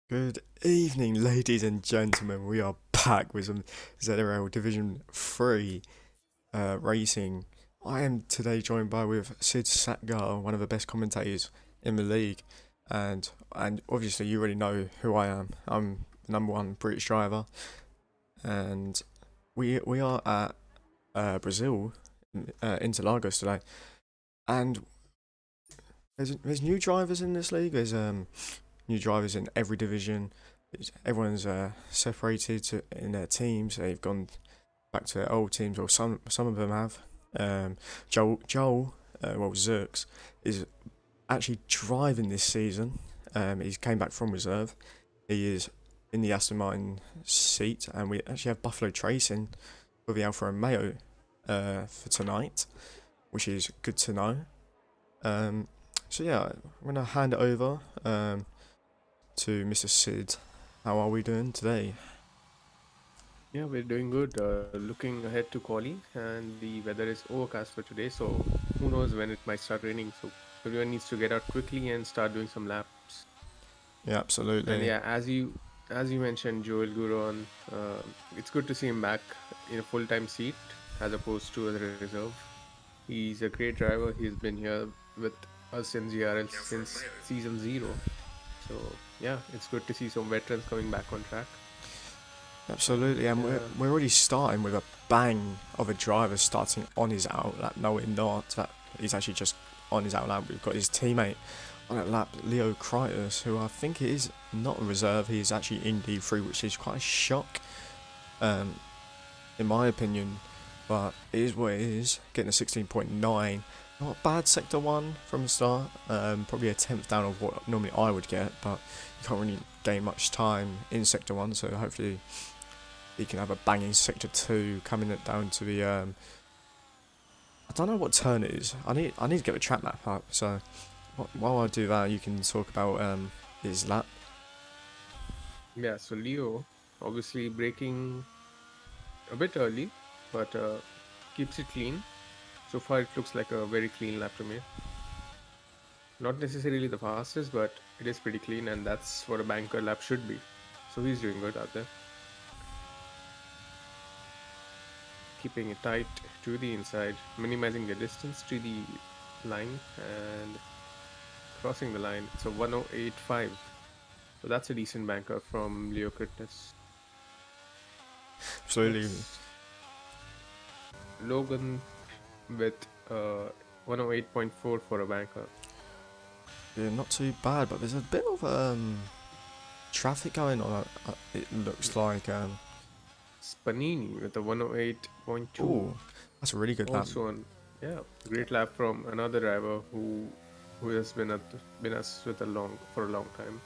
Good evening, ladies and gentlemen. We are back with some ZRL Division 3 racing. I am today joined by with Sid Satgar, one of the best commentators in the league, and obviously you already know who I am. I'm the number one British driver, and we are at Brazil, Interlagos today, and there's new drivers in this league. There's new drivers in every division. Everyone's separated in their teams. They've gone back to their old teams, or some of them have. Zerks is actually driving this season. He's came back from reserve. He is in the Aston Martin seat, and we actually have Buffalo Tracing for the Alfa Romeo for tonight, which is good to know. So yeah, I'm gonna hand it over to Mr. Sid. How are we doing today? Yeah, we're doing good. Looking ahead to quali, and the weather is overcast for today, so who knows when it might start raining. So everyone needs to get out quickly and start doing some laps. Yeah, And absolutely. yeah, as you mentioned, Joel Guron, it's good to see him back in a full-time seat as opposed to as a reserve. He's a great driver. He's been here with us in GRL since season zero. So yeah, it's good to see some veterans coming back on track. Absolutely, And and we're already starting with a bang of a driver starting on his out lap. No, we're not. That he's actually just on his out lap. We've got his teammate on that lap, Leo Kreitos, who I think is not a reserve. He's actually in D3, which is quite a shock, um, in my opinion. But it is what it is. Getting a 16.9, not a bad sector one from the start. Probably a tenth down of what normally I would get, but you can't really gain much time in sector one. So hopefully he can have a banging sector 2 coming it down to the I don't know what turn it is. I need to get the track map up. So while I do that, you can talk about his lap. yeah, so Leo obviously braking a bit early, but keeps it clean. So far, it looks like a very clean lap to me. Not necessarily the fastest, but it is pretty clean, and that's what a banker lap should be. So he's doing good out there, keeping it tight to the inside, minimizing the distance to the line, and crossing the line. It's a 1085. So that's a decent banker from Leo Curtis. Absolutely. Next, Logan with 108.4 for a banker. Yeah, not too bad, but there's a bit of traffic going on. It looks like Spanini with a 108.2. oh, that's a really good lap. Also on, yeah, great lap from another driver who has been us with a long time.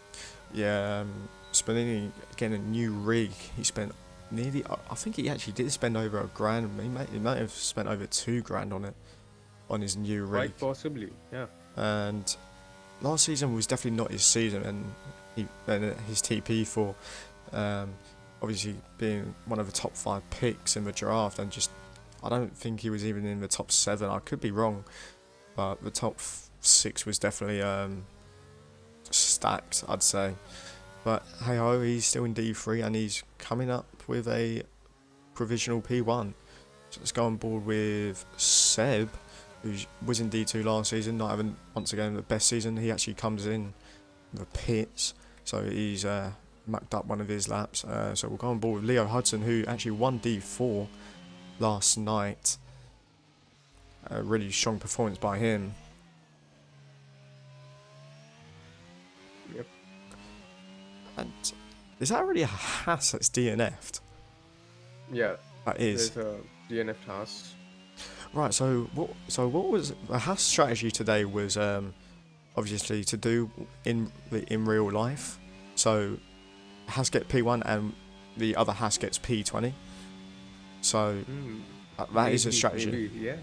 Yeah, Spinini getting a new rig. He spent nearly. I think he actually did spend over a grand. He might have spent over 2 grand on it on his new rig. Quite possibly, yeah. And last season was definitely not his season, and his TP for um, obviously being one of the top 5 picks in the draft, and just I don't think he was even in the top 7. I could be wrong, but the top 6 was definitely stacked, I'd say. But hey ho, he's still in D3 and he's coming up with a provisional P1. So let's go on board with Seb, who was in D2 last season, not having once again the best season. He actually comes in the pits, so he's mucked up one of his laps. So we'll go on board with Leo Hudson, who actually won D4 last night. A really strong performance by him. Yep. And is that really a Haas that's DNF'd? Yeah, That is. there's a DNF task. Right, so what was the Haas strategy today was obviously to do in real life. So Haas get P1 and the other Haas gets P20. So Hmm. that is a strategy. Maybe, yeah.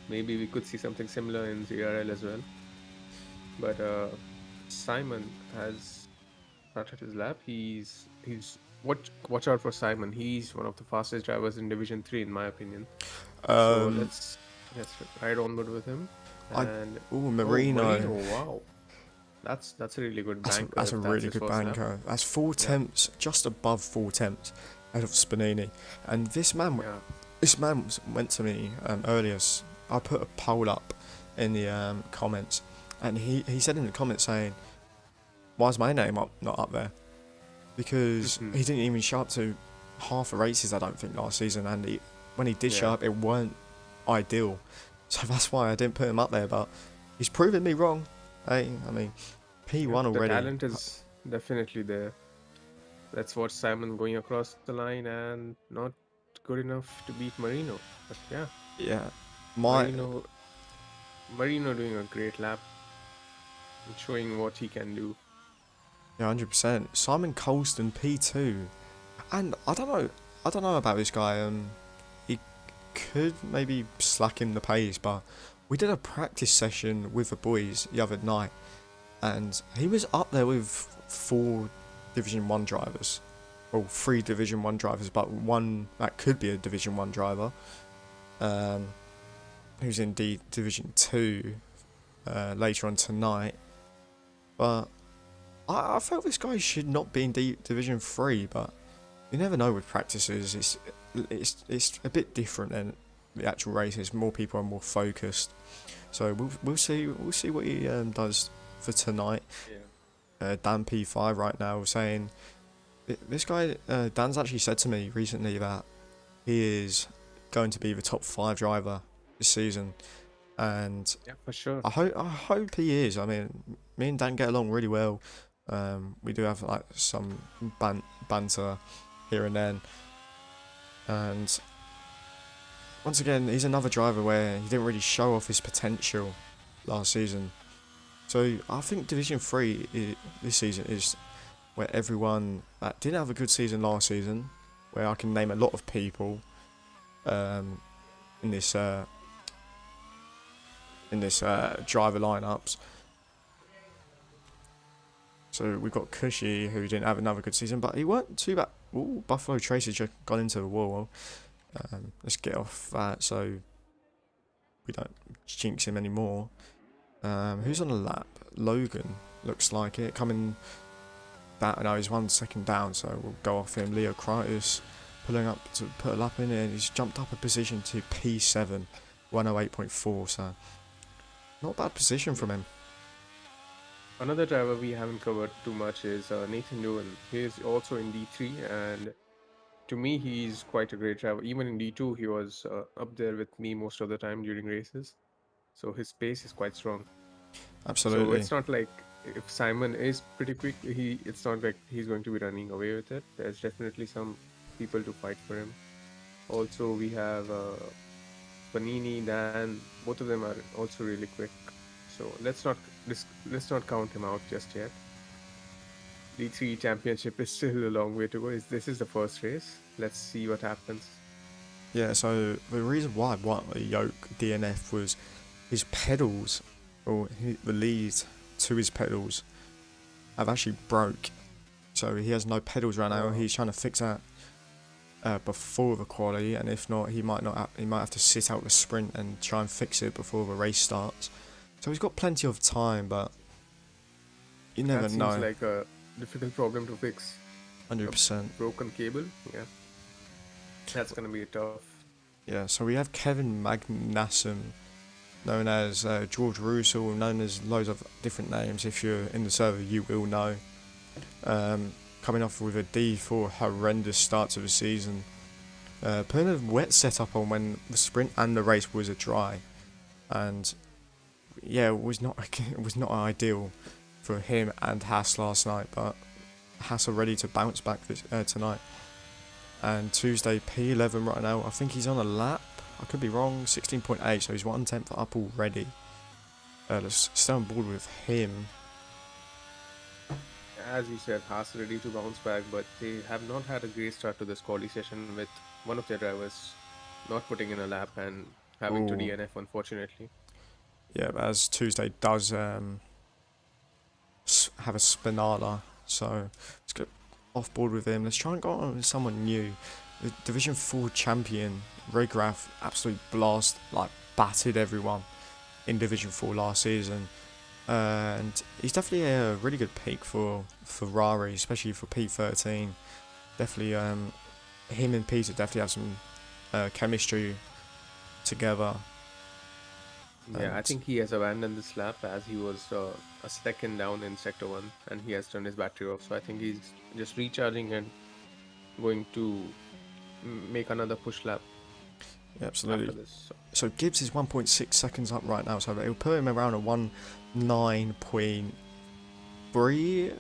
Maybe we could see something similar in ZRL as well. But Simon has started his lap. He's watch out for Simon. He's one of the fastest drivers in Division 3 in my opinion. So Um, let's ride onward with him. I And oh, Marino. Marino, wow. That's a really good That's banker a if that's really his good first lap. banker. That's 4 Yeah, temps, just above 4 temps out of Spanini. And yeah. this man went to me earlier. I put a poll up in the comments, and he said in the comments saying, "Why is my name not up there?" Because Hmm. he didn't even show up to half the races, I don't think, last season, and when he did show Yeah. up, it weren't ideal. So that's why I didn't put him up there. But he's proven me wrong. Hey, I mean, Yeah, P1 the already. talent is definitely there. Let's watch Simon going across the line and not good enough to beat Marino. But yeah, Yeah, my Marino Marino doing a great lap and showing what he can do. yeah, 100%. Simon Colston P2, and I don't know about this guy. He could maybe slack in the pace, but we did a practice session with the boys the other night, and he was up there with 4 Division 1 drivers, well, 3 Division 1 drivers, but one that could be a Division 1 driver, um, who's in Division 2 later on tonight. But I felt this guy should not be in Division 3, but you never know with practices. It's a bit different than the actual races. More people are more focused, so we'll see what he does for tonight. Yeah. Dan P5 right now saying this guy Dan's actually said to me recently that he is going to be the top 5 driver this season, and Yeah, for sure. I hope he is. I mean, me and Dan get along really well. We do have like some banter here and then, and once again, he's another driver where he didn't really show off his potential last season. So I think Division 3 this season is where everyone that didn't have a good season last season, where I can name a lot of people um, in this driver lineups. So we've got Cushy, who didn't have another good season, but he weren't too bad. Ooh, Buffalo Tracy's just gone into the wall. Let's get off that so we don't jinx him anymore. Who's on the lap? Logan looks like it. Coming down, no, he's 1 second down, so we'll go off him. Leo Critus pulling up to put a lap in, and he's jumped up a position to P7, 108.4, so not a bad position from him. Another driver we haven't covered too much is Nathan Doohan. He is also in D3, and to me, he's quite a great driver. Even in D2, he was up there with me most of the time during races. So his pace is quite strong. So Absolutely. it's not like if Simon is pretty quick, it's not like he's going to be running away with it. There's definitely some people to fight for him. Also, we have Panini, Dan. Both of them are also really quick. So let's not count him out just yet. D3 championship is still a long way to go. This is the first race. Let's see what happens. Yeah, so the reason why I want a yoke DNF was his pedals, or the leads to his pedals, have actually broke. So he has no pedals right now. Oh. He's trying to fix that before the quali, and if not, he might have to sit out the sprint and try and fix it before the race starts. So he's got plenty of time, but you never That seems know. like a difficult problem to fix. 100%. Broken cable. Yeah. That's gonna be tough. Yeah, so we have Kevin Magnassum, known as George Russell, known as loads of different names. If you're in the server, you will know. Coming off with a D4 horrendous start to the season. Putting a wet setup on when the sprint and the race was a dry. And yeah, it was not ideal for him and Haas last night, but Haas are ready to bounce back tonight. And Tuesday P11 right now, I think he's on a lap, I could be wrong, 16.8, so he's 1/10 up already. Let's stay on board with him. As you said, Haas ready to bounce back, but they have not had a great start to this quali session with one of their drivers not putting in a lap and having to Ooh. DNF, unfortunately. Yeah, but as Tuesday does have a Spinala, so let's get off board with him. Let's try and go on with someone new. The Division 4 champion, Regraf, absolute blast, like battered everyone in Division 4 last season. and he's definitely a really good pick for Ferrari, especially for P13. Definitely, him and Peter definitely have some chemistry together. Yeah, I And think he has abandoned this lap as he was a second down in sector one, and he has turned his battery off. So I think he's just recharging and going to make another push lap yeah, after absolutely. this. So, So Gibbs is 1.6 seconds up right now, so it'll put him around a 1:09.3,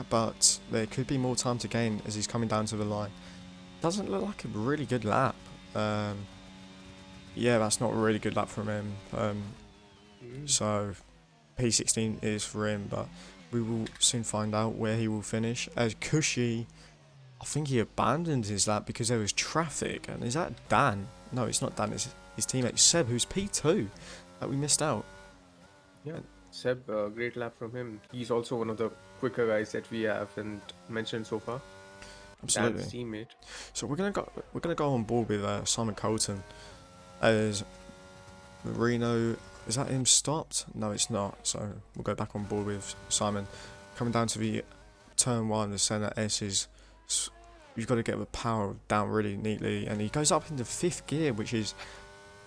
but there could be more time to gain as he's coming down to the line. Doesn't look like a really good lap. Yeah, that's not a really good lap from him. So P16 is for him, but we will soon find out where he will finish. As Cushy, I think he abandoned his lap because there was traffic. And is that Dan? No, it's not Dan. It's his teammate Seb, who's P2, that we missed out. yeah, Seb, great lap from him. He's also one of the quicker guys that we haven't mentioned so far. Absolutely. Dan's teammate. So we're gonna go on board with Simon Colton as Marino. Is that him stopped? No, it's not. So we'll go back on board with Simon. Coming down to the turn one, the centre S is. You've got to get the power down really neatly, and he goes up into fifth gear, which is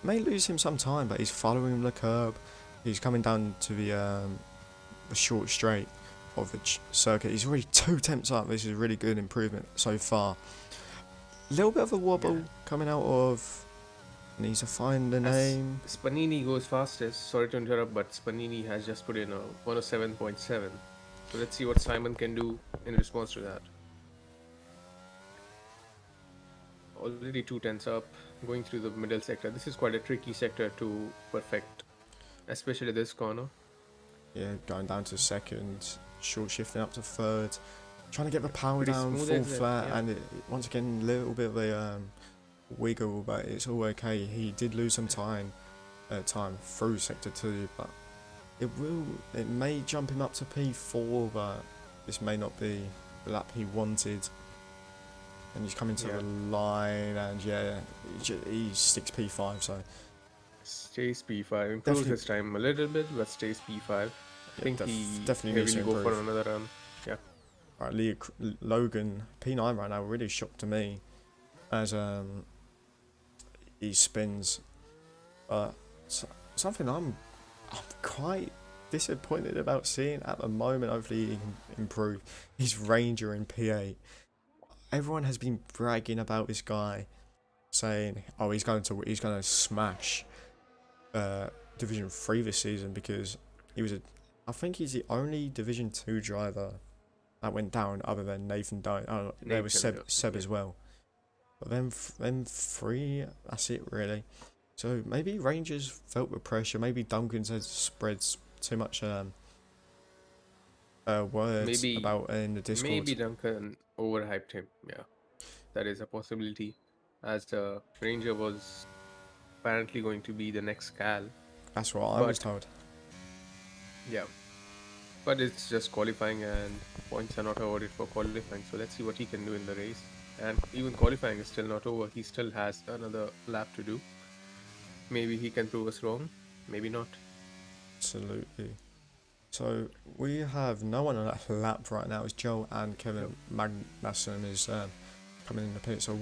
may lose him some time, but he's following the curb. He's coming down to the short straight of the circuit. He's already 2 temps up. This is a really good improvement so far. Little bit of a wobble coming out of. Needs to find the name. Spanini goes fastest. Sorry to interrupt, but Spanini has just put in a 107.7. So let's see what Simon can do in response to that. Already 2 tenths up, going through the middle sector. This is quite a tricky sector to perfect, especially this corner. Yeah, going down to second, short shifting up to third, trying to get the power Pretty down smooth full exit, flat, yeah. and once again a little bit of a wiggle, but it's all okay. He did lose some time through sector 2, but it may jump him up to P4, but this may not be the lap he wanted. And he's coming to the line, and yeah, he sticks P5, so Stays P5, improves Definitely- his time a little bit, but stays P5. I think he definitely needs to heavily go for improve. another run. Right, Logan P9 right now, really shocked to me as he spins. Something I'm quite disappointed about seeing at the moment. Hopefully he can improve. His Ranger in PA. Everyone has been bragging about this guy, saying, "Oh, he's going to smash Division 3 this season," because I think he's the only Division 2 driver that went down other than Nathan Dye. Oh, there was Nathan, Seb yeah. as well. But then 3, that's it really. So maybe Rangers felt the pressure. Maybe Duncan's has spread too much words Maybe- about in the Discord. Maybe Duncan overhyped him. Yeah, that is a possibility. As the Ranger was apparently going to be the next Cal. That's what I was but- told. Yeah. But it's just qualifying and points are not awarded for qualifying. So let's see what he can do in the race. And even qualifying is still not over. He still has another lap to do. Maybe he can prove us wrong. Maybe not. Absolutely. So we have no one on that lap right now. It's Joel and Kevin Magnussen is coming in the pit. So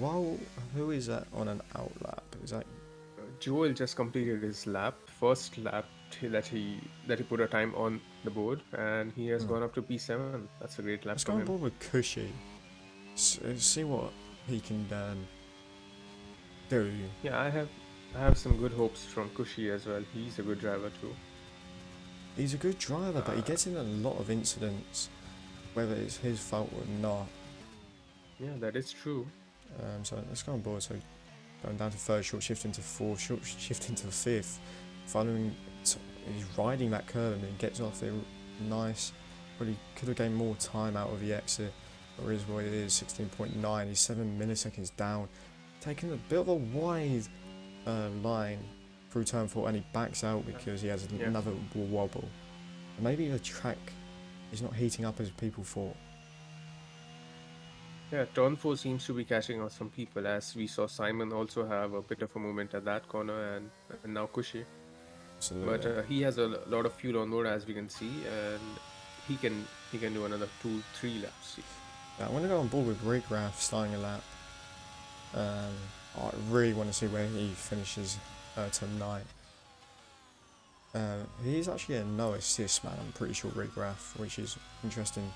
who is that on an out lap? Is that Joel just completed his lap, first lap that he put a time on the board, and he has gone up to P7. That's a great lap let's go from on him. board with Cushy. See what he can do. Yeah, I have some good hopes from Kushi as well. He's a good driver too. He's a good driver, but he gets in a lot of incidents, whether it's his fault or not. Yeah, that is true. So let's go on board. So going down to third, short shift into fourth, short shift into fifth. He's riding that curve and then gets off there nice. Probably could have gained more time out of the exit. Or is what it is, 16.9. He's 7 milliseconds down. Taking a bit of a wide line through turn 4, and he backs out because he has Yeah. another wobble. Maybe the track is not heating up as people thought. Yeah, turn 4 seems to be catching on some people, as we saw Simon also have a bit of a moment at that corner, and now Kushi. but Absolutely. he has a lot of fuel on board, as we can see, and he can do another 2-3 laps. Yeah, I want to go on board with Rigraff starting a lap. Um, I really want to see where he finishes tonight. He's actually a no assist man, I'm pretty sure, Rigraff, which is interesting.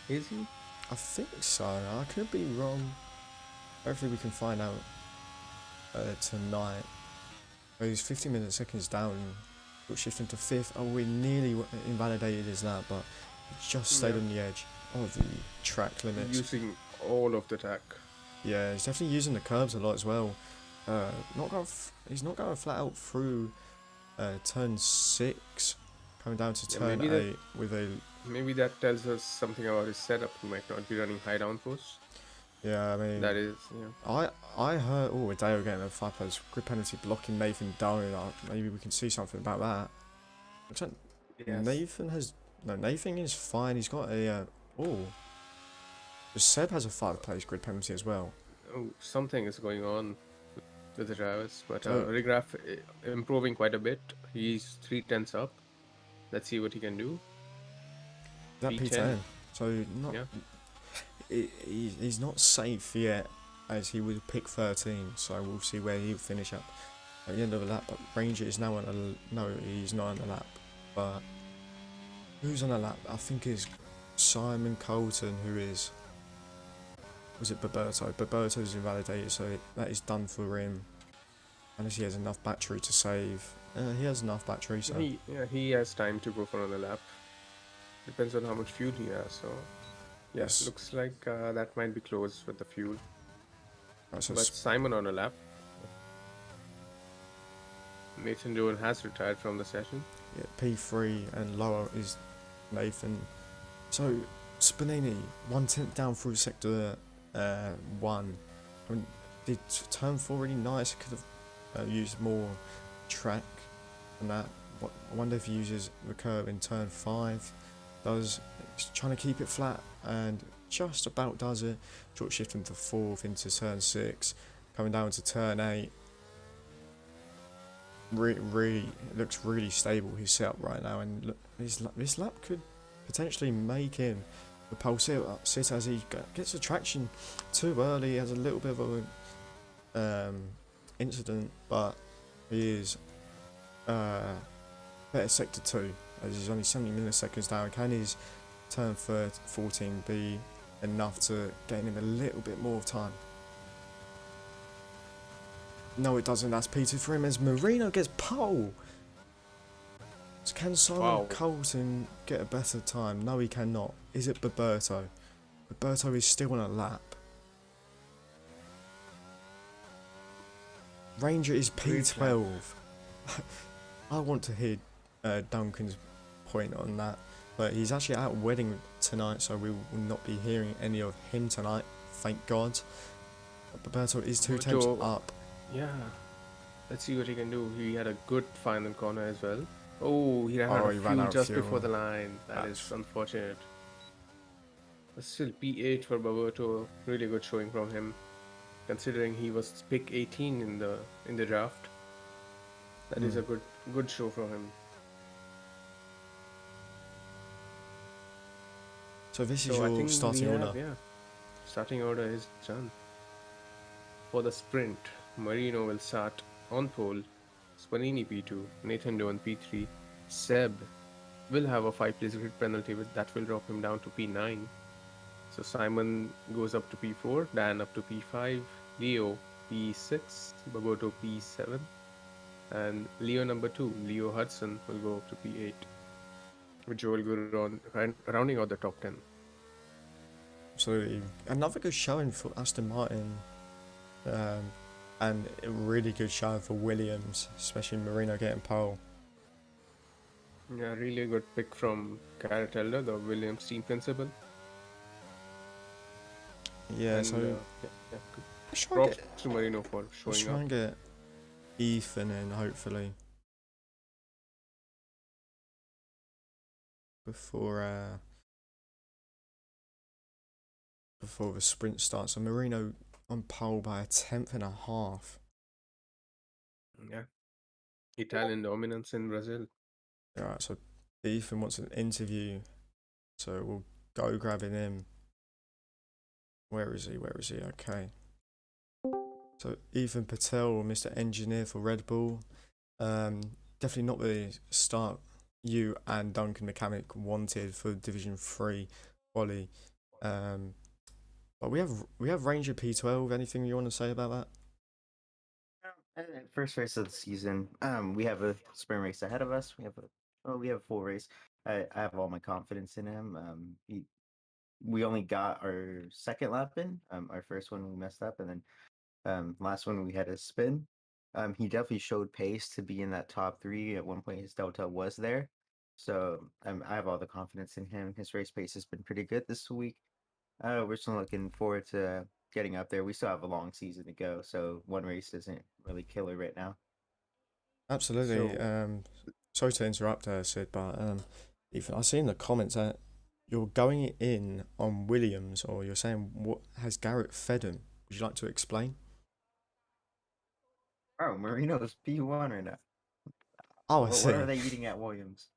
Is he? I think so. I could be wrong. Hopefully we can find out tonight. Oh, he's 50 seconds down. Got shifting to 5th. Oh, we nearly invalidated his lap, but he just stayed Yeah. on the edge of the track limits. Using all of the tack. Yeah, he's definitely using the curbs a lot as well. He's not going flat out through turn 6, coming down to Yeah, turn 8 with a. maybe that tells us something about his setup. He might not be running high downforce. Yeah, I mean, That is, yeah. I heard. Oh, Adeo getting a 5 plus grip penalty blocking Nathan down. Maybe we can see something about that. Yes. Nathan has. No, Nathan is fine. He's got a. Oh. Seb has a 5 place grid penalty as well. Oh, something is going on with the drivers, but Oh. Rigraff improving quite a bit. He's 3 tenths up. Let's see what he can do. That P10. So not. Yeah. He's not safe yet, as he would pick 13. So we'll see where he'll finish up at the end of the lap. But Ranger is now on a. No, he's not on the lap. But who's on the lap? I think is Simon Colton, who is. Was it Beberto? Beberto's invalidated, so that is done for him. Unless he has enough battery to save. He has enough battery, so. He has time to go for another lap. Depends on how much fuel he has. So, yes, looks like that might be close with the fuel. Right, so but Simon on a lap. Nathan Joel has retired from the session. Yeah, P3 and lower is Nathan. So Spanini 1/10 down through sector 1. I mean, did turn 4 really nice? Could have used more track than that. I wonder if he uses the curve in turn 5. He's trying to keep it flat and just about does it. Short shifting to 4th into turn 6, coming down to turn 8. Really looks really stable, his setup right now, and look, this lap could potentially make him the pole sit as he gets the traction too early. He has a little bit of a incident, but he is better sector 2 as he's only 70 milliseconds down. Can his turn 14 be enough to gain him a little bit more time? No, it doesn't. That's P2 for him as Marino gets pole. So can Simon Colton get a better time? No, he cannot. Is it Beberto? Beberto is still on a lap. Ranger is P12. I want to hear Duncan's point on that, but he's actually out wedding tonight, so we will not be hearing any of him tonight. Thank God. But Beberto is 2 tenths up. Yeah, let's see what he can do. He had a good final corner as well. Oh, he ran out of fuel just before the line. That is unfortunate. But still, P8 for Beberto. Really good showing from him, considering he was pick 18 in the draft. That is a good show from him. So this is your starting order. Yeah, starting order is done. For the sprint, Marino will start on pole, Spanini P2, Nathan Doan P3, Seb will have a 5 place grid penalty, but that will drop him down to P9. So Simon goes up to P4, Dan up to P5, Leo P6, Beberto P7, and Leo number 2, Leo Hudson, will go up to P8, with Joel Gurron rounding out the top 10. Absolutely. Another good showing for Aston Martin. And a really good showing for Williams, especially Marino getting pole. Yeah, really good pick from Garrett Elder, the Williams team principal. Yeah, and, so props to Marino for showing up. Let's try and get Ethan in, hopefully, before the sprint starts. So Marino on pole by 1.5 tenths. Yeah, Italian dominance in Brazil. Alright, so Ethan wants an interview, so we'll go grabbing him. Where is he? Where is he? Okay. So Ethan Patel, Mr. Engineer for Red Bull. Definitely not the start you and Duncan Mechanic wanted for Division 3 quali. But we have Ranger P12. Anything you want to say about that? First race of the season. We have a sprint race ahead of us. We have a full race. I have all my confidence in him. We only got our second lap in. Our first one we messed up, and then last one we had a spin. He definitely showed pace to be in that top three. At one point, his delta was there. So I have all the confidence in him. His race pace has been pretty good this week. We're still looking forward to getting up there. We still have a long season to go, so one race isn't really killer right now. Absolutely. So Sorry to interrupt there, Sid, but Ethan, I see in the comments that you're going in on Williams, or you're saying what has Garrett fed him? Would you like to explain? Oh, Marino's P1 right now. Oh, I What see. are they eating at Williams?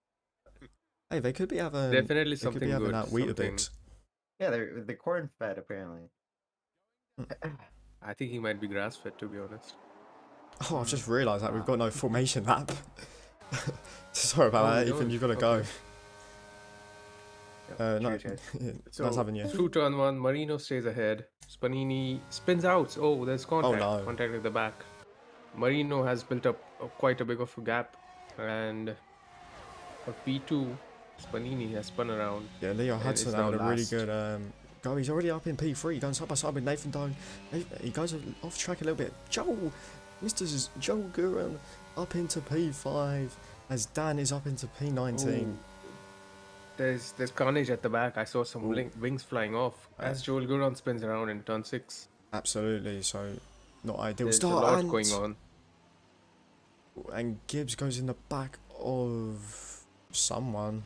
Hey, they could be having definitely they could be something having good. that Something. Weetabix. Yeah, they're corn fed apparently. I think he might be grass fed, to be honest. Oh, I've just realised that we've got Wow. no formation lap. Sorry about Oh, that, we Ethan. don't? You've got to go. Okay. No, Cheers, guys. So nice having you. through turn one, Marino stays ahead. Spanini spins out. Oh, there's contact. no. Contact at the back. Marino has built up quite a big of a gap, and for P2, Spanini has spun around. Yeah, Leo and Hudson is having a now really last. good go. He's already up in P3, going side by side with Nathan Doan. He goes off track a little bit. Mr. Joel Guran up into P5 as Dan is up into P19. Ooh. There's carnage at the back. I saw some Ooh. wings flying off as Joel Guron spins around in turn 6. Absolutely, so not ideal There's start. a lot and, going on. And Gibbs goes in the back of someone.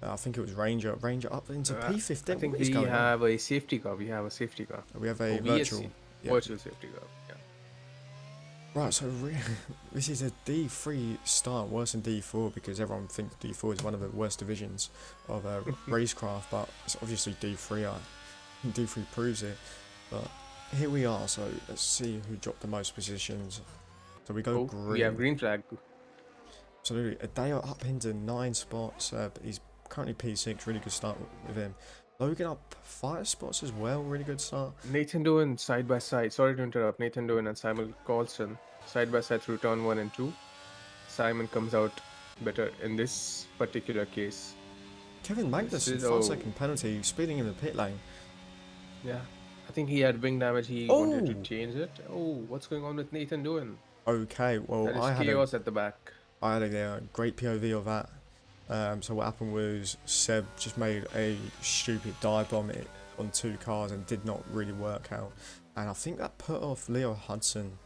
I think it was Ranger. Ranger up into P15. I think what is we going on? have a safety car. We have a safety car. We have a Oh, virtual. VSC. Yeah. Virtual safety car. Yeah. Right, so this is a D3 start, worse than D4 because everyone thinks D4 is one of the worst divisions of racecraft, but it's obviously D3. D3 proves it. But here we are, so let's see who dropped the most positions. So we go green. We have green flag. Absolutely. Adeo up into 9 spots, but he's currently P6. Really good start with him. Logan up 5 spots as well. Really good start. Nathan Doan side by side. Sorry to interrupt. Nathan Doan and Simon Colson side by side through turn 1 and 2. Simon comes out better in this particular case. Kevin Magnussen, 5-second penalty, speeding in the pit lane. Yeah. I think he had wing damage. He wanted to change it. Oh, what's going on with Nathan Doan? Okay, well, That is I chaos at the back. had a great POV of that. So what happened was Seb just made a stupid dive bomb on 2 cars and did not really work out. And I think that put off Leo Hudson.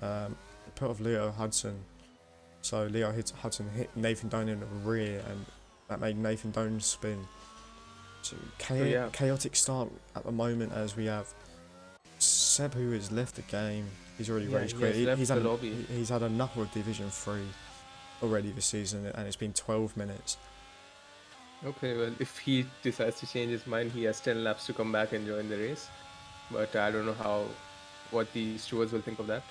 So Leo Hudson hit Nathan Doan in the rear, and that made Nathan Doan spin. So chaotic start at the moment as we have Seb, who has left the game. He's already rage quit. He's had enough of Division 3 already this season, and it's been 12 minutes. Okay, well, if he decides to change his mind, he has 10 laps to come back and join the race. But I don't know what the stewards will think of that.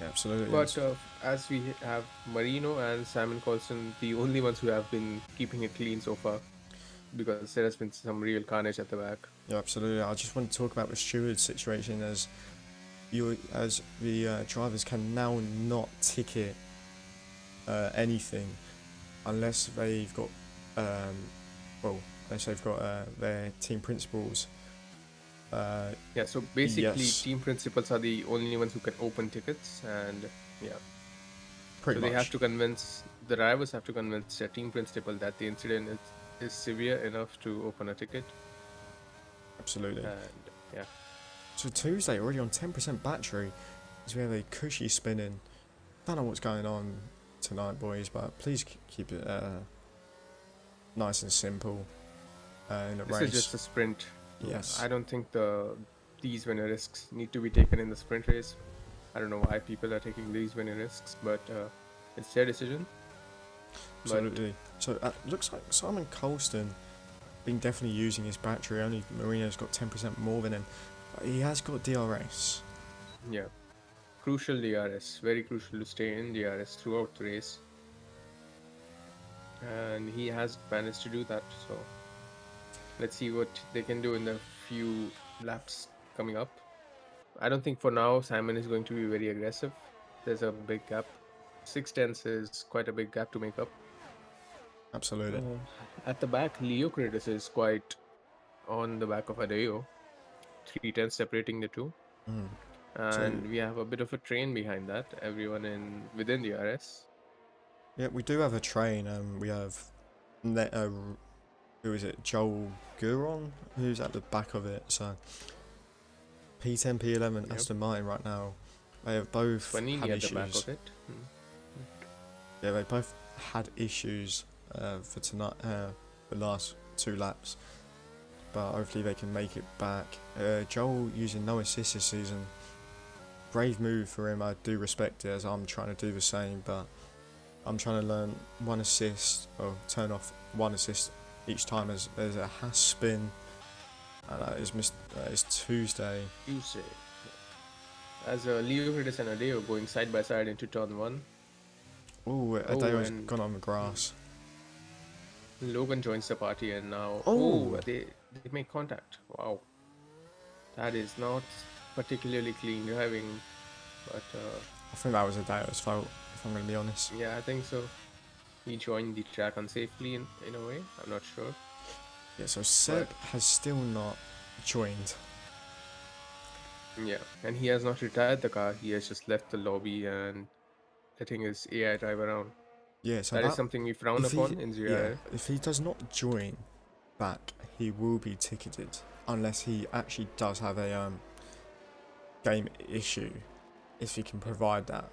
Yeah, absolutely. But as we have Marino and Simon Colson, the only ones who have been keeping it clean so far, because there has been some real carnage at the back. Yeah, absolutely. I just want to talk about the steward situation as the drivers can now not ticket anything unless they've got their team principals. Yeah, so basically yes. team principals are the only ones who can open tickets, and yeah. Pretty much. The drivers have to convince their team principal that the incident is severe enough to open a ticket. Absolutely. And yeah. So Tuesday, already on 10% battery, as we have a cushy spinning. Don't know what's going on tonight, boys, but please keep it nice and simple in the race. This is just a sprint. Yes. I don't think these winner risks need to be taken in the sprint race. I don't know why people are taking these many risks, but it's their decision. But Absolutely. So looks like Simon Colston been definitely using his battery. Only Marino's got 10% more than him. But he has got DRS. yeah, crucial DRS, very crucial to stay in DRS throughout the race, and he has managed to do that. So let's see what they can do in the few laps coming up. I don't think for now Simon is going to be very aggressive. There's a big gap. 6 tenths is quite a big gap to make up. Absolutely. At the back, Leo Kratos is quite on the back of Adeo. 3 tenths separating the two. Mm. And we have a bit of a train behind that. Everyone within the RS. Yeah, we do have a train. We have who is it? Joel Guron, who's at the back of it. So P10, P11, Yep. Aston Martin right now. They have both Panini had at issues. the back of it. Yeah, they both had issues for tonight, the last 2 laps. But hopefully they can make it back. Joel using no assist this season. Brave move for him. I do respect it, as I'm trying to do the same. But I'm trying to learn 1 assist, or turn off 1 assist each time as there's a Haas spin. And that is Tuesday. Tuesday. As Leo Kratos and Adeo going side by side into turn 1. Ooh, Adeo's and- gone on the grass. Logan joins the party and now Oh. they make contact. Wow. That is not particularly clean driving, but I think that was Adeo's fault, if I'm going to be honest. yeah, I think so. He joined the track unsafely in a way. I'm not sure. Yeah, so Seb has still not joined. Yeah, and he has not retired the car. He has just left the lobby and letting his AI drive around. Yeah, so That is something we frown if upon in ZRL. if he does not join back, he will be ticketed unless he actually does have a game issue, if he can provide that.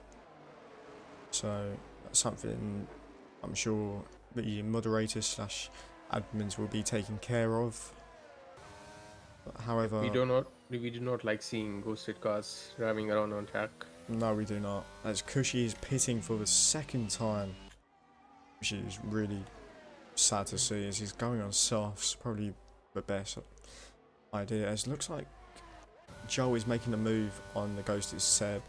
So that's something I'm sure the moderators slash admins will be taking care of. However, We do not like seeing ghosted cars driving around on track. no, we do not. As Cushy is pitting for the 2nd time, which is really sad to see, as he's going on softs, probably the best idea. As it looks like Joe is making a move on the ghosted Seb,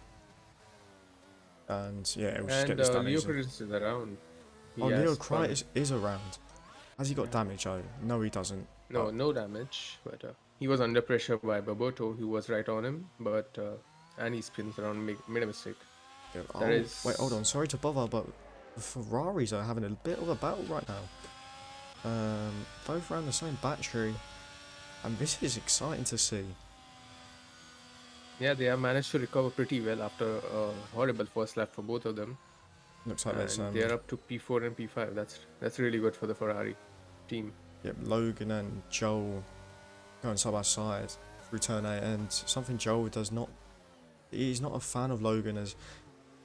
and yeah, we'll just get And this done Leo easy. Kratos is around. He Oh, has Leo fun. Kritis is around. Has he got damage? Oh, no, he doesn't. No, Oh, no damage, but he was under pressure by Baboto, who was right on him, but and he spins around, made a mistake. yeah. That is- Wait, hold on. Sorry to bother, but the Ferraris are having a bit of a battle right now. Both around the same battery, and this is exciting to see. Yeah, they have managed to recover pretty well after a horrible first lap for both of them. Looks like there's And they are up to P4 and P5. That's really good for the Ferrari team. yep, Logan and Joel going side by side through turn 8, and something Joel does not. He's not a fan of Logan, as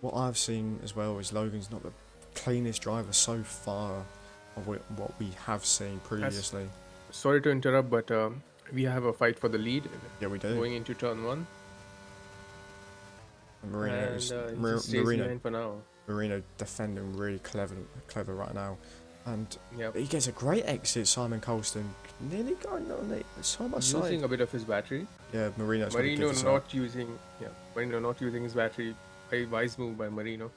what I've seen as well is Logan's not the cleanest driver so far of what we have seen previously. Sorry to interrupt, but we have a fight for the lead Yeah, we do. going into turn 1. And Marino's, And he Mar- just stays Marino, behind for now. Marino defending really clever right now, and Yep. he gets a great exit. Simon Colston nearly going on it side by side. Using a bit of his battery. Yeah, Marino's gonna Marino give this up. not using his battery. Very wise move by Marino. Gonna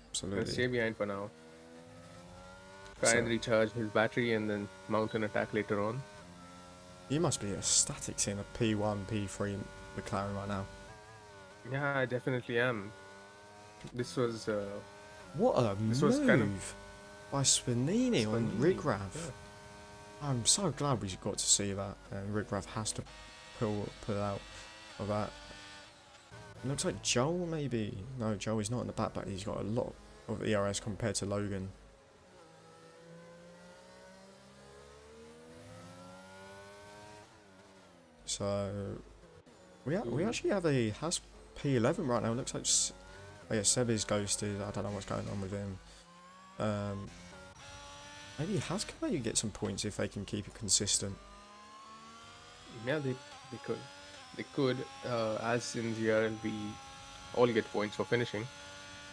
Absolutely. stay behind for now. Try and So- recharge his battery and then mount an attack later on. You must be ecstatic seeing a P1, P3 McLaren right now. Yeah, I definitely am. This was What a This move was kind of- by Spanini on Spanini, Rigrav. yeah. I'm so glad we got to see that, and Rigrav has to pull out of that. It looks like Joel maybe. No, Joel is not in the back, but he's got a lot of ERS compared to Logan. So we actually have a Has P11 right now. It looks like oh yeah, Seb is ghosted. I don't know what's going on with him. Maybe Has can maybe get some points if they can keep it consistent. Yeah, they could. They could, as in ZRL, we all get points for finishing,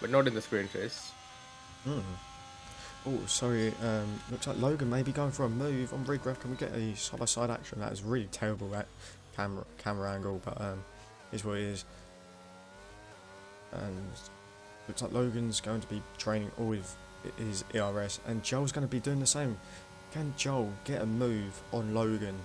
but not in the sprint race. Hmm. Oh, sorry. Looks like Logan may be going for a move on Rigraf. Can we get a side-by-side action? That is really terrible that camera angle, but is what it is. And looks like Logan's going to be training all with his ERS, and Joel's going to be doing the same. Can Joel get a move on Logan?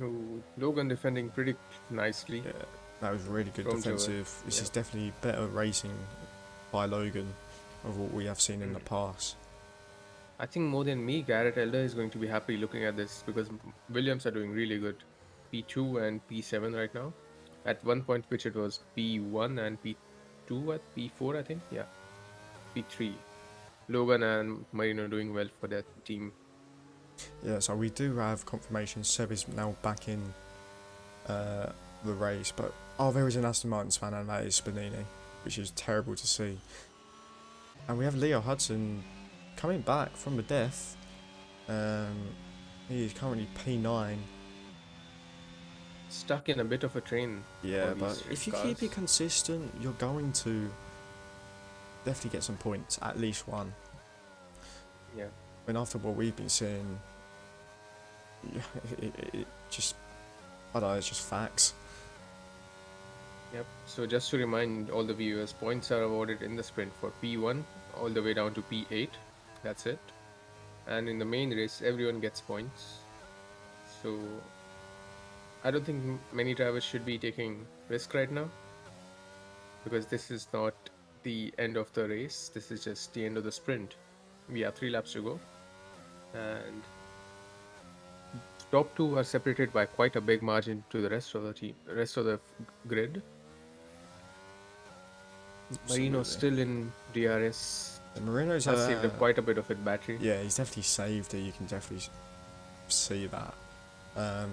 Ooh, Logan defending pretty nicely Yeah, that was really good from Joel. defensive. This Yeah. is definitely better racing by Logan of what we have seen in the past. I think more than me, Garrett Elder is going to be happy looking at this because Williams are doing really good. P2 and P7 right now. At one point, which it was P1 and P2 at P4, I think. Yeah, P3. Logan and Marino doing well for their team. Yeah, so we do have confirmation Seb is now back in the race, but there is an Aston Martin fan, and that is Spanini, which is terrible to see. And we have Leo Hudson coming back from the death. He is currently P9. Stuck in a bit of a train. Yeah, all but these if you cars. keep it consistent, you're going to definitely get some points, at least one. Yeah. And after what we've been seeing, yeah, it just, I don't know, it's just facts. Yep. So just to remind all the viewers, points are awarded in the sprint for P1 all the way down to P8. That's it. And in the main race, everyone gets points. So I don't think many drivers should be taking risk right now, because this is not the end of the race. This is just the end of the sprint. We have 3 laps to go, and top 2 are separated by quite a big margin to the rest of the team, rest of the grid. Marino Absolutely. still in DRS. And Marino's Has saved up quite a bit of it battery. Yeah, he's definitely saved it. You can definitely see that.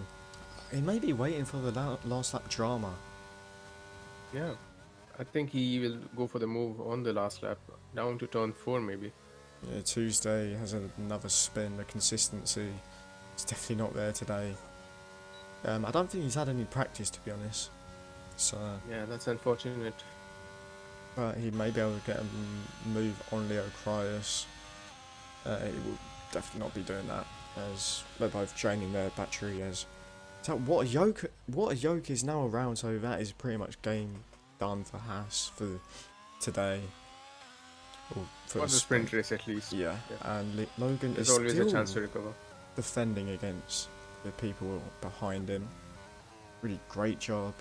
He may be waiting for the last lap drama. Yeah, I think he will go for the move on the last lap, down to turn 4 maybe. Yeah, Tuesday has another spin. The consistency is definitely not there today. I don't think he's had any practice, to be honest. So, Yeah, that's unfortunate. but he may be able to get a move on Leo Cryus. He will definitely not be doing that, as they're both draining their battery. As so, what a yoke is now around. So that is pretty much game done for Haas for today. Or for For the sprint race at least. Yeah, Yeah. and Logan There's is always still a chance to recover. defending against the people behind him. Really great job.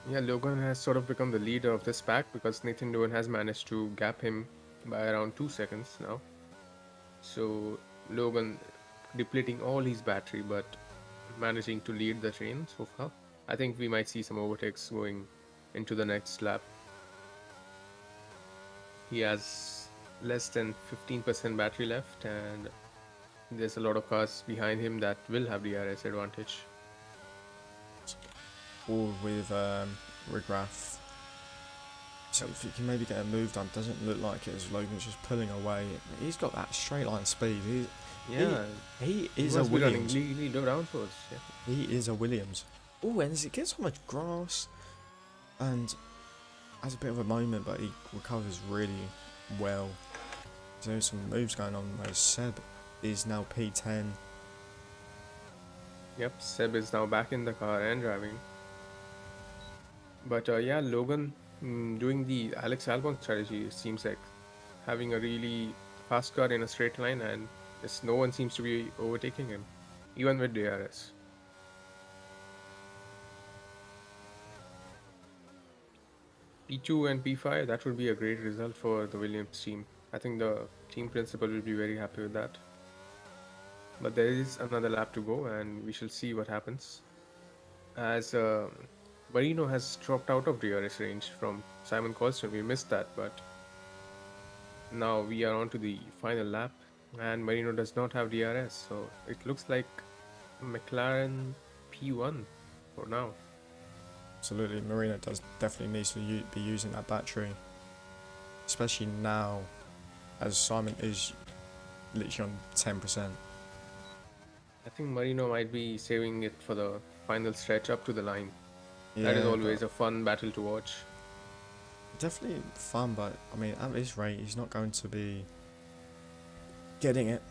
Yeah, Logan has sort of become the leader of this pack because Nathan Doan has managed to gap him by around 2 seconds now. So Logan depleting all his battery but managing to lead the train so far. I think we might see some overtakes going into the next lap. He has less than 15% battery left, and there's a lot of cars behind him that will have DRS advantage. All with Rigrath. So if you can maybe get a move done, doesn't look like it as Logan's just pulling away. He's got that straight line speed. Yeah, He he is a must be running Williams. really low downforce. Yeah. He is a Williams. Oh, and as it gets so much grass and has a bit of a moment, but he recovers really well. So there's some moves going on where Seb is now P10. Yep, Seb is now back in the car and driving. But yeah, Logan doing the Alex Albon strategy, it seems like having a really fast car in a straight line, and no one seems to be overtaking him, even with DRS. P2 and P5, that would be a great result for the Williams team. I think the team principal will be very happy with that. But there is another lap to go, and we shall see what happens. As Marino has dropped out of DRS range from Simon Colston, we missed that, but now we are on to the final lap, and Marino does not have DRS, so it looks like McLaren P1 for now. Absolutely, Marino does definitely needs to be using that battery, especially now, as Simon is literally on 10%. I think Marino might be saving it for the final stretch up to the line. That is Yeah, always but a fun battle to watch. definitely fun. But I mean, at this rate, he's not going to be getting it.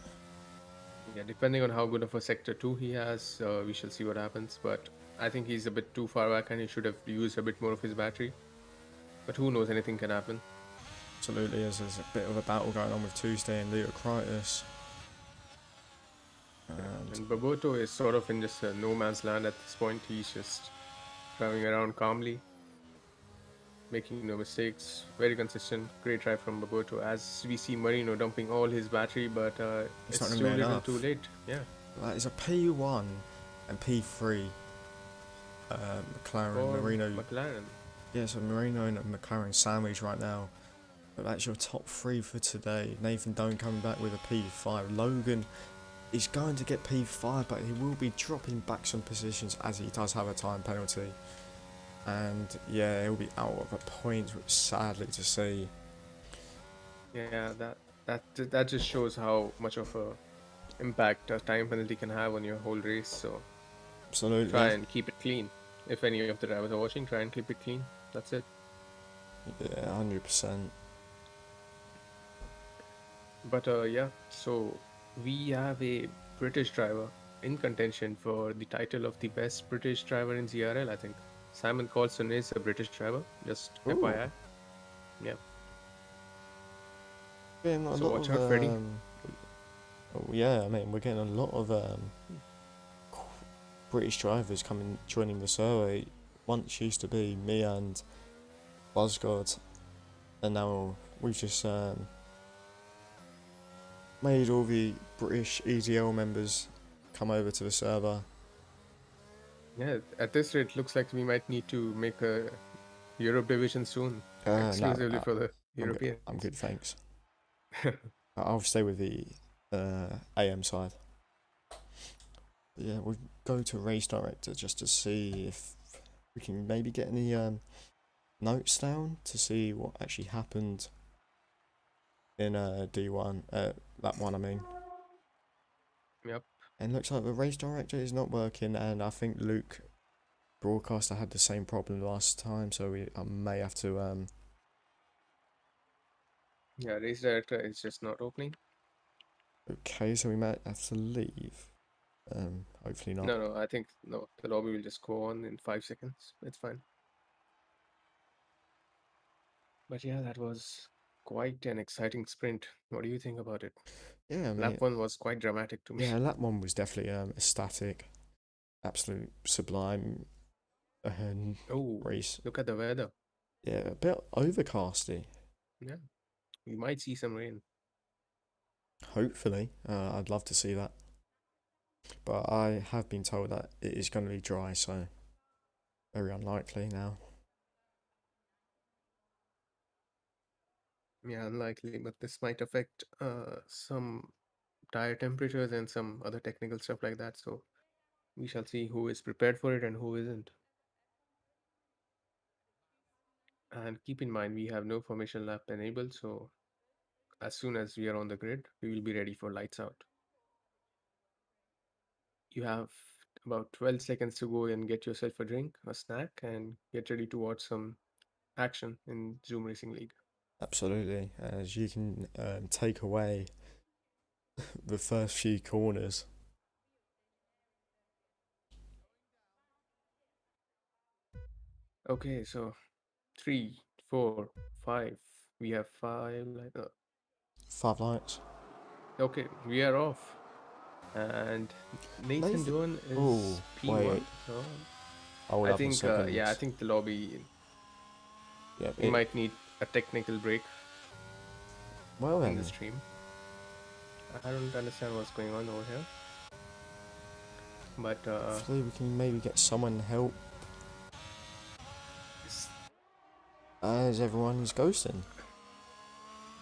Yeah, depending on how good of a sector 2 he has, we shall see what happens. But I think he's a bit too far back and he should have used a bit more of his battery. But who knows, anything can happen. Absolutely, as there's a bit of a battle going on with Tuesday and Leocritus. And And Baboto is sort of in just a no man's land at this point. He's just driving around calmly, making no mistakes, very consistent. Great drive from Baboto. As we see Marino dumping all his battery, but It's it's not gonna too be little enough. too late. Yeah. that is a P1 and P3 McLaren For Marino. McLaren. Yeah, so Marino and McLaren sandwich right now. But that's your top three for today. Nathan Doan coming back with a P5. Logan is going to get P5, but he will be dropping back some positions as he does have a time penalty. And yeah, he'll be out of a point, which is sadly to see. Yeah, that just shows how much of a impact a time penalty can have on your whole race. So Absolutely. try and keep it clean. If any of the drivers are watching, try and keep it clean. That's it. Yeah, 100%. But yeah, so we have a British driver in contention for the title of the best British driver in ZRL. I think Simon Colson is a British driver. Just Ooh. FYI. Yeah. Getting a So lot watch of, out, Freddie. yeah, I mean, we're getting a lot of British drivers joining the survey. Once used to be me and Buzzgod, and now we've just made all the British EDL members come over to the server. Yeah, at this rate, looks like we might need to make a Europe division soon, exclusively for the Europeans. I'm good, thanks. I'll stay with the AM side. But yeah, we'll go to race director just to see if we can maybe get any notes down to see what actually happened in D1, that one I mean. Yep. And looks like the race director is not working, and I think Luke Broadcaster had the same problem last time, so I may have to Yeah, race director is just not opening. okay, so we might have to leave. Hopefully not. No, I think no. The lobby will just go on in 5 seconds. It's fine. But yeah, that was quite an exciting sprint. What do you think about it? Yeah, I mean, Lap 1 was quite dramatic to me. yeah, that one was definitely ecstatic, absolute sublime Oh, race. look at the weather. Yeah, a bit overcasty. Yeah, we might see some rain. Hopefully, I'd love to see that. But I have been told that it is going to be dry, so very unlikely now. Yeah, unlikely, but this might affect some tire temperatures and some other technical stuff like that. So we shall see who is prepared for it and who isn't. And keep in mind, we have no formation lap enabled, so as soon as we are on the grid, we will be ready for lights out. You have about 12 seconds to go and get yourself a drink, a snack, and get ready to watch some action in Zoom Racing League. Absolutely, as you can take away the first few corners. Okay, so 3, 4, 5. We have 5. 5 lights. Okay, we are off. And Nathan Doan is Oh, P1. wait. So Hold I up a think, second. yeah, I think the lobby, Yeah, we might need a technical break well in then. the stream. I don't understand what's going on over here. But Hopefully we can maybe get someone help, as everyone is ghosting.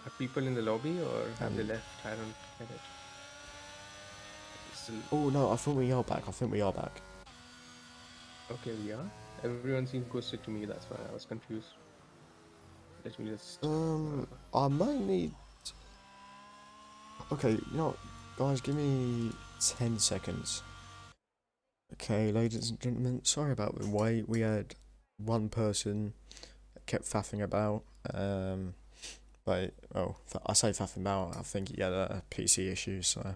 are people in the lobby or have they Um, left? I don't get it. Still, Oh no, I think we are back. okay, we are. Everyone seems ghosted to me. That's why I was confused. Let me just. I might need. Okay, you know what, guys, give me 10 seconds. Okay, ladies and gentlemen, sorry about the wait. We had one person kept faffing about. But well, I say faffing about. I think he had a PC issue, so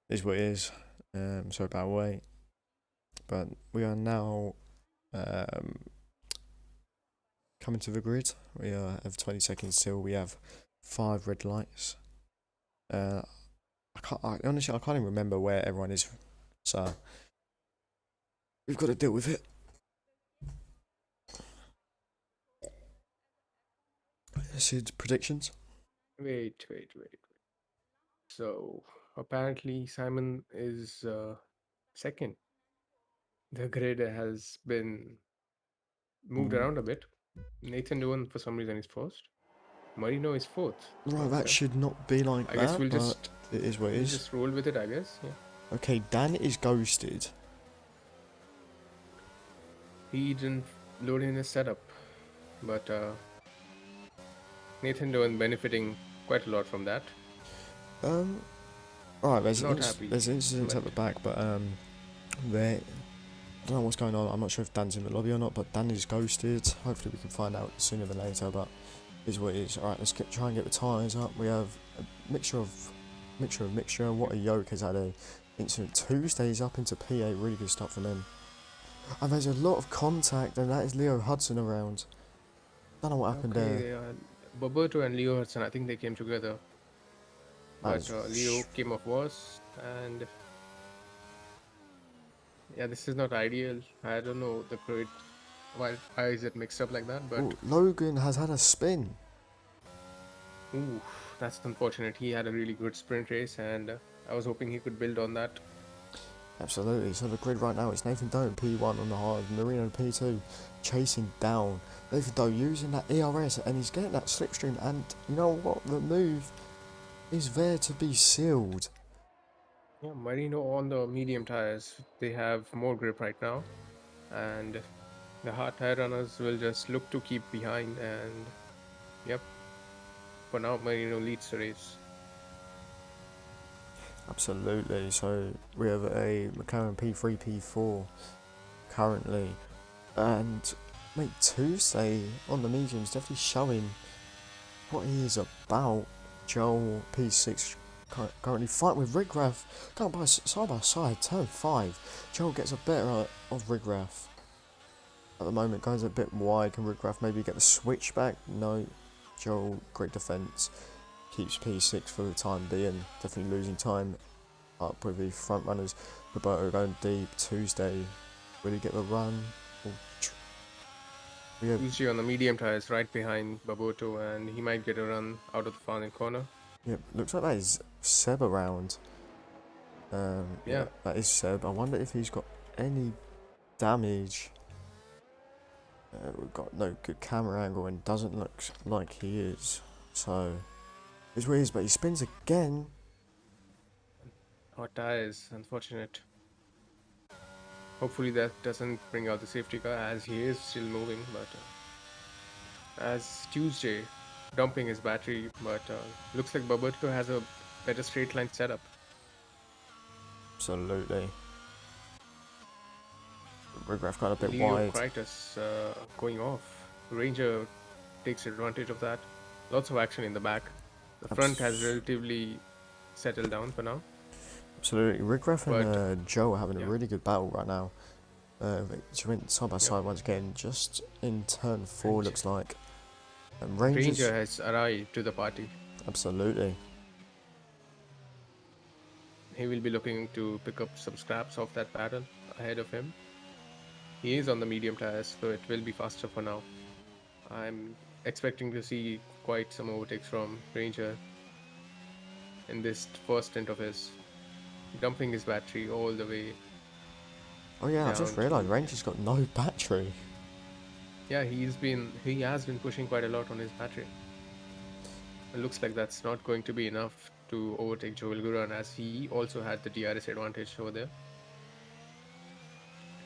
it is what it is. So about wait. But we are now coming to the grid. We have 20 seconds till we have 5 red lights. Honestly, I can't even remember where everyone is, so we've got to deal with it. Sid's predictions. Wait. So apparently Simon is second. The grid has been moved around a bit. Nathan Duan for some reason is first. Marino is fourth. Right, that Okay. should not be like I guess that, we'll but just it is what it we'll is. just roll with it, I guess. Yeah. Okay, Dan is ghosted. He didn't load in his setup, but Nathan Duan benefiting quite a lot from that. Alright, there's Not happy, there's incidents at but- the back, but there. I don't know what's going on. I'm not sure if Dan's in the lobby or not, but Dan is ghosted. Hopefully, we can find out sooner than later. But it is what it is. Alright, let's try and get the tyres up. We have a mixture. What a yoke has had a incident. Tuesday's up into P8. Really good stuff from him. And there's a lot of contact, and that is Leo Hudson around. Don't know what happened there. Okay, Boberto and Leo Hudson, I think they came together. That But is Leo came off worse, and yeah, this is not ideal. I don't know why is it mixed up like that, but Ooh, Logan has had a spin. ooh, that's unfortunate. He had a really good sprint race, and I was hoping he could build on that. Absolutely. So the grid right now is Nathan Doe P1 on the hard, Marino P2 chasing down. Nathan Doe using that ERS, and he's getting that slipstream, and you know what? The move is there to be sealed. Yeah, Marino on the medium tires. They have more grip right now, and the hard tire runners will just look to keep behind. And yep, for now, Marino leads the race. Absolutely. So we have a McLaren P3, P4 currently, and mate, Tuesday on the mediums definitely showing what he is about. Joel P6 currently fighting with Rigrath, going by side by side, turn 5. Joel gets a better of Rigrath. At the moment, goes a bit wide. Can Rigrath maybe get the switch back? No. Joel, great defence. Keeps P6 for the time being. Definitely losing time up with the front runners. Roberto going deep. Tuesday, will he get the run? We have, Usually on the medium tires, right behind Baboto, and he might get a run out of the final corner. yeah, looks like that is Seb around. Yeah. That is Seb. I wonder if he's got any damage. We've got no good camera angle and doesn't look like he is. So, it's weird, but he spins again. Hot tires, unfortunate. Hopefully that doesn't bring out the safety car, as he is still moving. But as Tuesday dumping his battery, but looks like Baberto has a better straight line setup. Absolutely. Rigrath got a bit Leo wide. Kritis going off. Ranger takes advantage of that. Lots of action in the back. The front has relatively settled down for now. Absolutely. Rigrath and Joe are having yeah. a really good battle right now. They went side by side once again, just in turn 4 Ranger. looks like. And Rangers, Ranger has arrived to the party. absolutely. He will be looking to pick up some scraps of that battle ahead of him. He is on the medium tires, so it will be faster for now. I'm expecting to see quite some overtakes from Ranger in this first stint of his, dumping his battery all the way. Oh yeah, I down just to- realised Ranger's got no battery. Yeah, he has been pushing quite a lot on his battery. It looks like that's not going to be enough to overtake Joel Guran, as he also had the DRS advantage over there.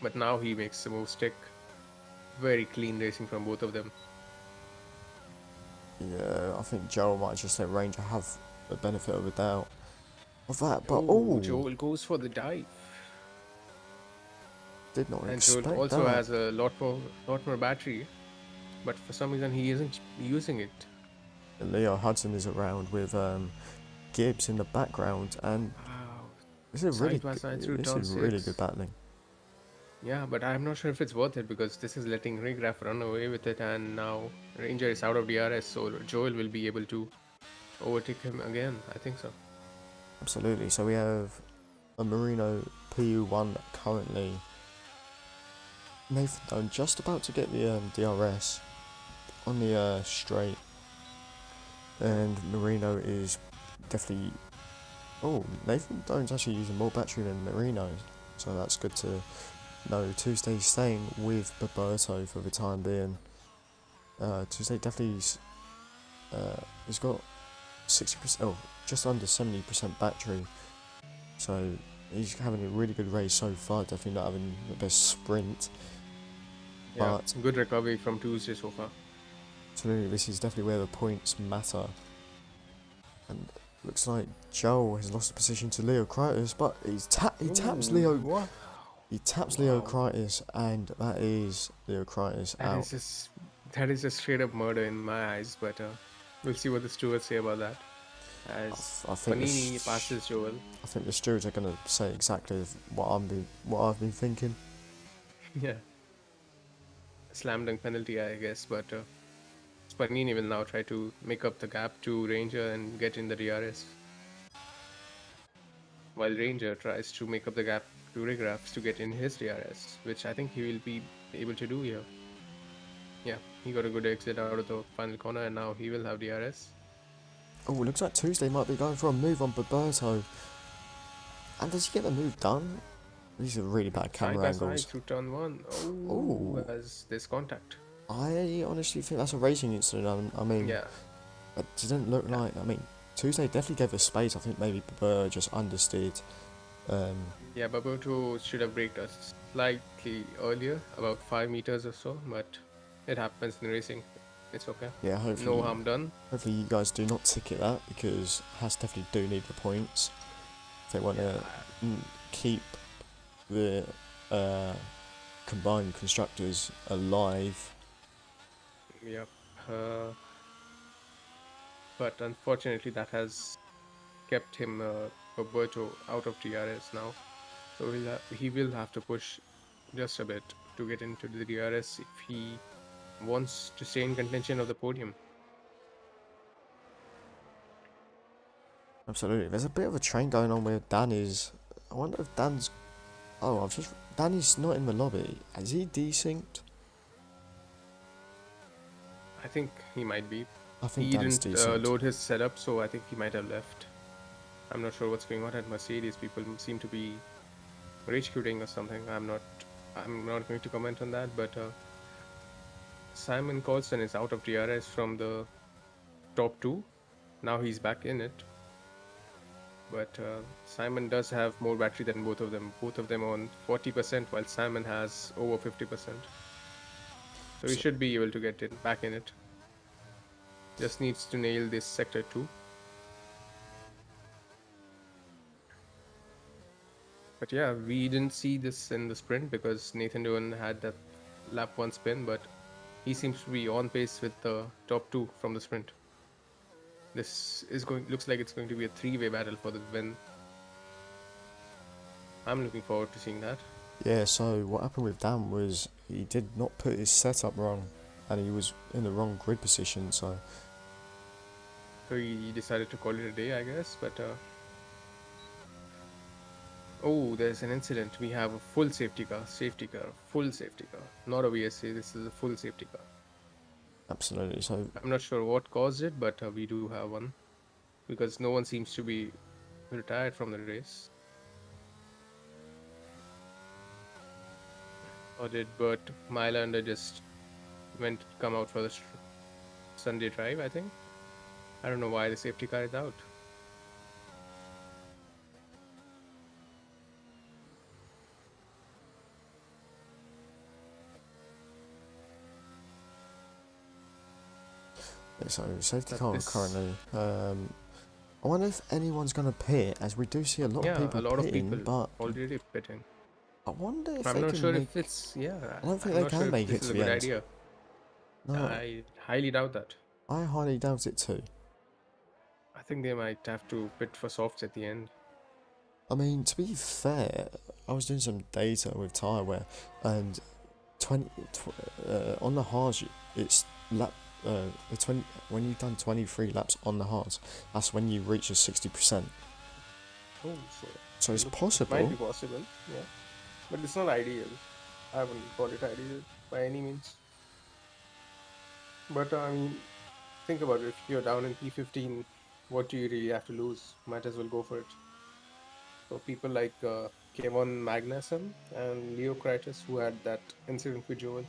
But now he makes the move stick. Very clean racing from both of them. Yeah, I think Joel might just let Ranger have the benefit of the doubt of that. But Ooh, Joel goes for the dive. Did not And Joel expect also that. has a lot more battery, but for some reason he isn't using it. And Leo Hudson is around with Gibbs in the background, and Wow. this is Side by side through turn really 6. good battling. Yeah, but I'm not sure if it's worth it because this is letting Raygraph run away with it, and now Ranger is out of DRS, so Joel will be able to overtake him again. I think so. Absolutely. So we have a Marino PU1 currently. Nathan Dunn just about to get the DRS on the straight, and Marino is definitely. Oh, Nathan Dunn's actually using more battery than Marino, so that's good to know. Tuesday staying with Roberto for the time being. Tuesday definitely he's got 60%, oh, just under 70% battery, so he's having a really good race so far. Definitely not having the best sprint. Yeah, But good recovery from Tuesday so far. absolutely, this is definitely where the points matter. And looks like Joel has lost the position to Leo Critus, but he taps Leo. What? He taps Leo Wow. Critus, and that is Leo Critus out. That is just straight up murder in my eyes. But we'll see what the stewards say about that. As I think Panini passes Joel. I think the stewards are gonna say exactly what I've been thinking. Yeah. Slam dunk penalty, I guess. But Panini will now try to make up the gap to Ranger and get in the DRS. While Ranger tries to make up the gap to Raygraphs to get in his DRS, which I think he will be able to do here. Yeah, he got a good exit out of the final corner, and now he will have DRS. Oh, looks like Tuesday might be going for a move on Roberto. And does he get the move done? These are really bad camera Side by angles. side through turn 1. Oh, Ooh. as this contact. I honestly think that's a racing incident. I mean, Yeah, it didn't look like. I mean, Tuesday definitely gave us space. I think maybe Roberto just understeered. yeah, Baboto should have braked us slightly earlier, about 5 meters or so, but it happens in racing. It's okay. Yeah, hopefully. No harm done. Hopefully you guys do not ticket that, because Haas definitely do need the points if they want to keep the combined constructors alive. Yep. But unfortunately, that has kept him, Roberto, out of DRS now. So he will have to push just a bit to get into the DRS if he wants to stay in contention of the podium. Absolutely. There's a bit of a train going on where Dan is. I wonder if Dan's. Oh, Danny's not in the lobby. Is he desynced? I think he might be. I think He Dan's didn't desynced. load his setup, so I think he might have left. I'm not sure what's going on at Mercedes. People seem to be rage quitting or something. I'm not going to comment on that. But Simon Colson is out of DRS from the top 2. Now he's back in it. But Simon does have more battery than both of them. Both of them on 40%, while Simon has over 50%. So he should be able to get back in it. Just needs to nail this sector 2. But yeah, we didn't see this in the sprint because Nathan Doohan had that lap 1 spin, but he seems to be on pace with the top 2 from the sprint. This looks like it's going to be a 3-way battle for the win. I'm looking forward to seeing that. Yeah, so what happened with Dan was he did not put his setup wrong, and he was in the wrong grid position, so he decided to call it a day, I guess, but oh, there's an incident. We have a full safety car, full safety car. Not a VSC, this is a full safety car. absolutely. So I'm not sure what caused it, but we do have one. Because no one seems to be retired from the race. Or did Bert Mylander just come out for the Sunday drive, I think? I don't know why the safety car is out. So safety But car this- currently. I wonder if anyone's going to pit, as we do see a lot of people a lot of pitting, people but already pitting. I wonder if I'm they not can sure make. if it's, yeah, I don't think I'm they not sure can if make this it is to a the good end. idea. No, I highly doubt that. I highly doubt it too. I think they might have to pit for softs at the end. I mean, to be fair, I was doing some data with Tyreware, and 20 on the hards, it's lap the 20 when you've done 23 laps on the hards, that's when you reach a 60%. Oh, So it's it might be possible. possible, yeah. But it's not ideal. I wouldn't call it ideal by any means. But I mean, think about it. If you're down in P15, what do you really have to lose? Might as well go for it. So people like Kevon Magnussen and Leo Kritis, who had that incident with Joel,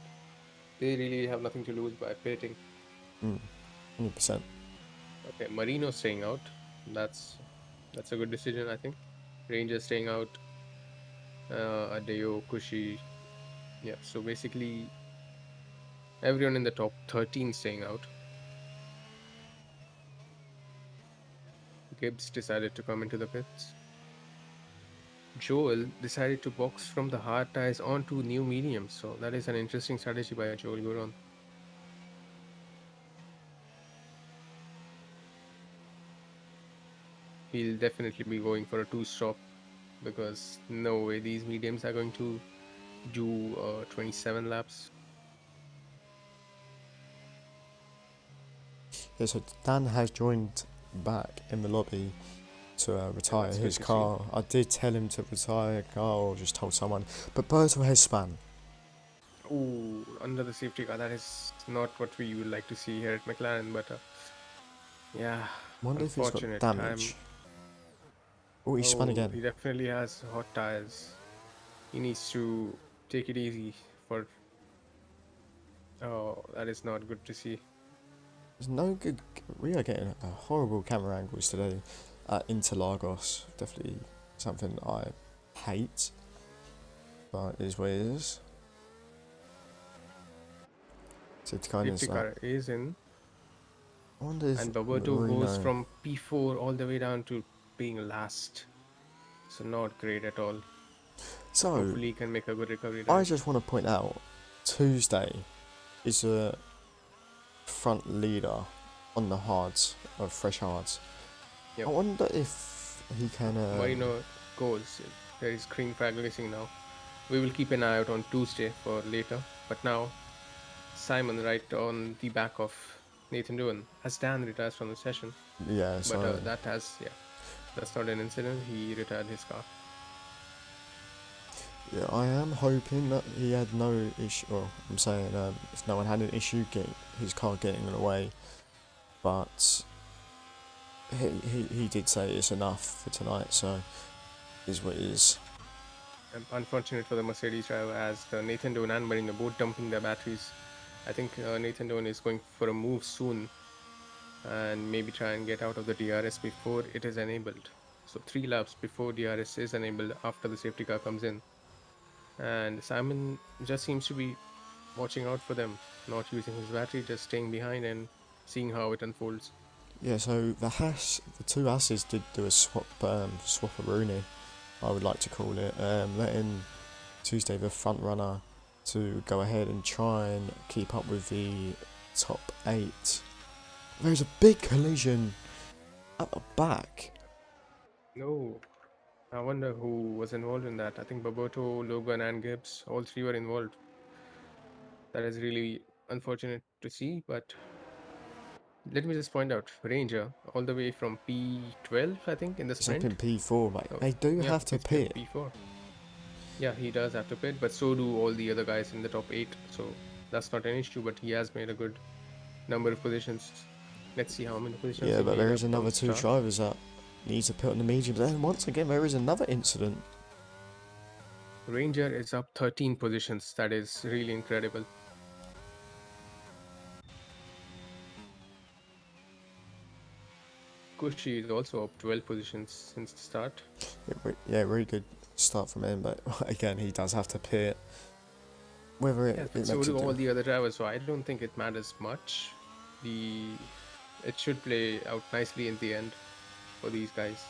they really have nothing to lose by pitting. 100%. Okay, Marino staying out. That's that's a good decision, I think. Rangers staying out. Adeo, Kushi. Yeah. So basically, everyone in the top 13 staying out. Gibbs decided to come into the pits. Joel decided to box from the hard tires onto new mediums. So that is an interesting strategy by Joel Guron. He'll definitely be going for a two-stop because no way these mediums are going to do 27 laps. Yeah, so Dan has joined back in the lobby to retire that's good his to see. car. I did tell him to retire a car or just told someone, but Berto has spun. Oh, under the safety car. That is not what we would like to see here at McLaren, but yeah, Wonder if he's got unfortunate. damage. Oh, he spun Oh, again. he definitely has hot tires. He needs to take it easy for. Oh, that is not good to see. There's no good. We are getting horrible camera angles today at Interlagos. Definitely something I hate, but it is what it is. So it's kind of Safety like, car is in, I wonder if and Babato goes from P4 all the way down to being last. So not great at all. So Hopefully he can make a good recovery I there. just want to point out, Tuesday is a front leader on the hards of fresh hards. Yep. I wonder if he can. Marino goes. There is green flag racing now. We will keep an eye out on Tuesday for later. But now, Simon right on the back of Nathan Doohan as Dan retires from the session. Yeah, so But that's not an incident. He retired his car. yeah, I am hoping that he had no issue. Well, I'm saying if no one had an issue getting his car getting away, but he did say it's enough for tonight. So is what it is. Unfortunate for the Mercedes driver as Nathan Doohan and Marino both dumping their batteries. I think Nathan Doohan is going for a move soon and maybe try and get out of the DRS before it is enabled. So 3 laps before DRS is enabled after the safety car comes in. And Simon just seems to be watching out for them, not using his battery, just staying behind and seeing how it unfolds. Yeah, so the two Hasses did do a swap-a-rooney, I would like to call it, letting Tuesday the front runner to go ahead and try and keep up with the top 8. There's a big collision at the back. No, I wonder who was involved in that. I think Baboto, Logan, and Gibbs, all 3 were involved. That is really unfortunate to see, but let me just point out Ranger all the way from P12, I think, in the It's up sprint. in P4, mate. So, They do yeah, have to he's been pit. P4. Yeah, he does have to pit, but so do all the other guys in the top 8. So that's not an issue, but he has made a good number of positions. Let's see how many positions Yeah, he but made there up is from another the 2 start. drivers that need to pit on the medium. But then once again, there is another incident. Ranger is up 13 positions. That is really incredible. Kushi is also up 12 positions since the start. Yeah, really good start from him, but again, he does have to pit. Whether Yeah, it but makes so a do all difference. the other drivers, so I don't think it matters much. It should play out nicely in the end for these guys.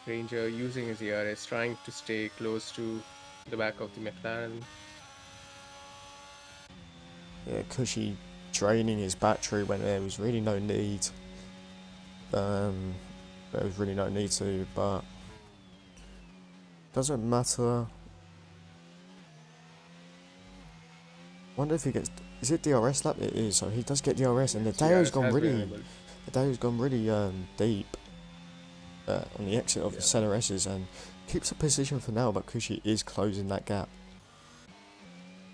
Ranger using his ERS, trying to stay close to the back of the McLaren. Yeah, Cushy draining his battery when there was really no need. There was really no need to, but doesn't matter. Wonder if he gets. Is it DRS lap? It is. So he does get DRS, and the Deo's DRS gone has been really. enabled. The Deo's gone really deep on the exit of the Yeah. center S's and keeps a position for now. But Cushy is closing that gap.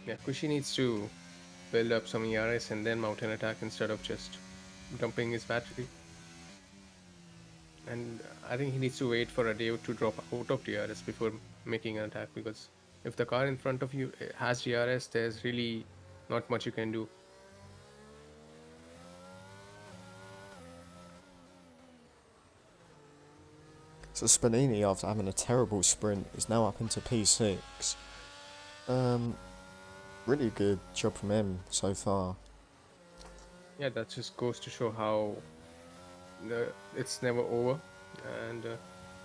Yeah, Kushi needs to build up some ERS and then mount an attack instead of just dumping his battery. And I think he needs to wait for a Deo to drop out of DRS before making an attack, because if the car in front of you has DRS, there's really not much you can do. So Spanini, after having a terrible sprint, is now up into P6. Really good job from him so far. Yeah, that just goes to show how it's never over, and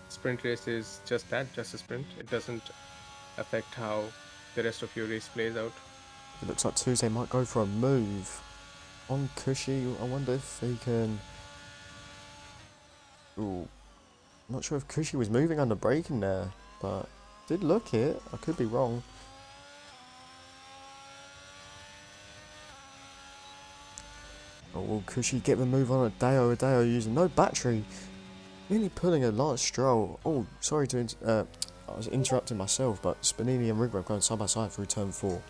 sprint race is just that, just a sprint. It doesn't affect how the rest of your race plays out. It looks like Tuesday might go for a move on Cushy. I wonder if he can. Ooh, I'm not sure if Cushy was moving under braking there, but did look it. I could be wrong. Oh, will Cushy get the move on a Deo? A Deo using no battery. Nearly pulling a Lance Stroll. Oh, sorry to I was interrupting myself, but Spanini and Rigwell going side by side through turn 4.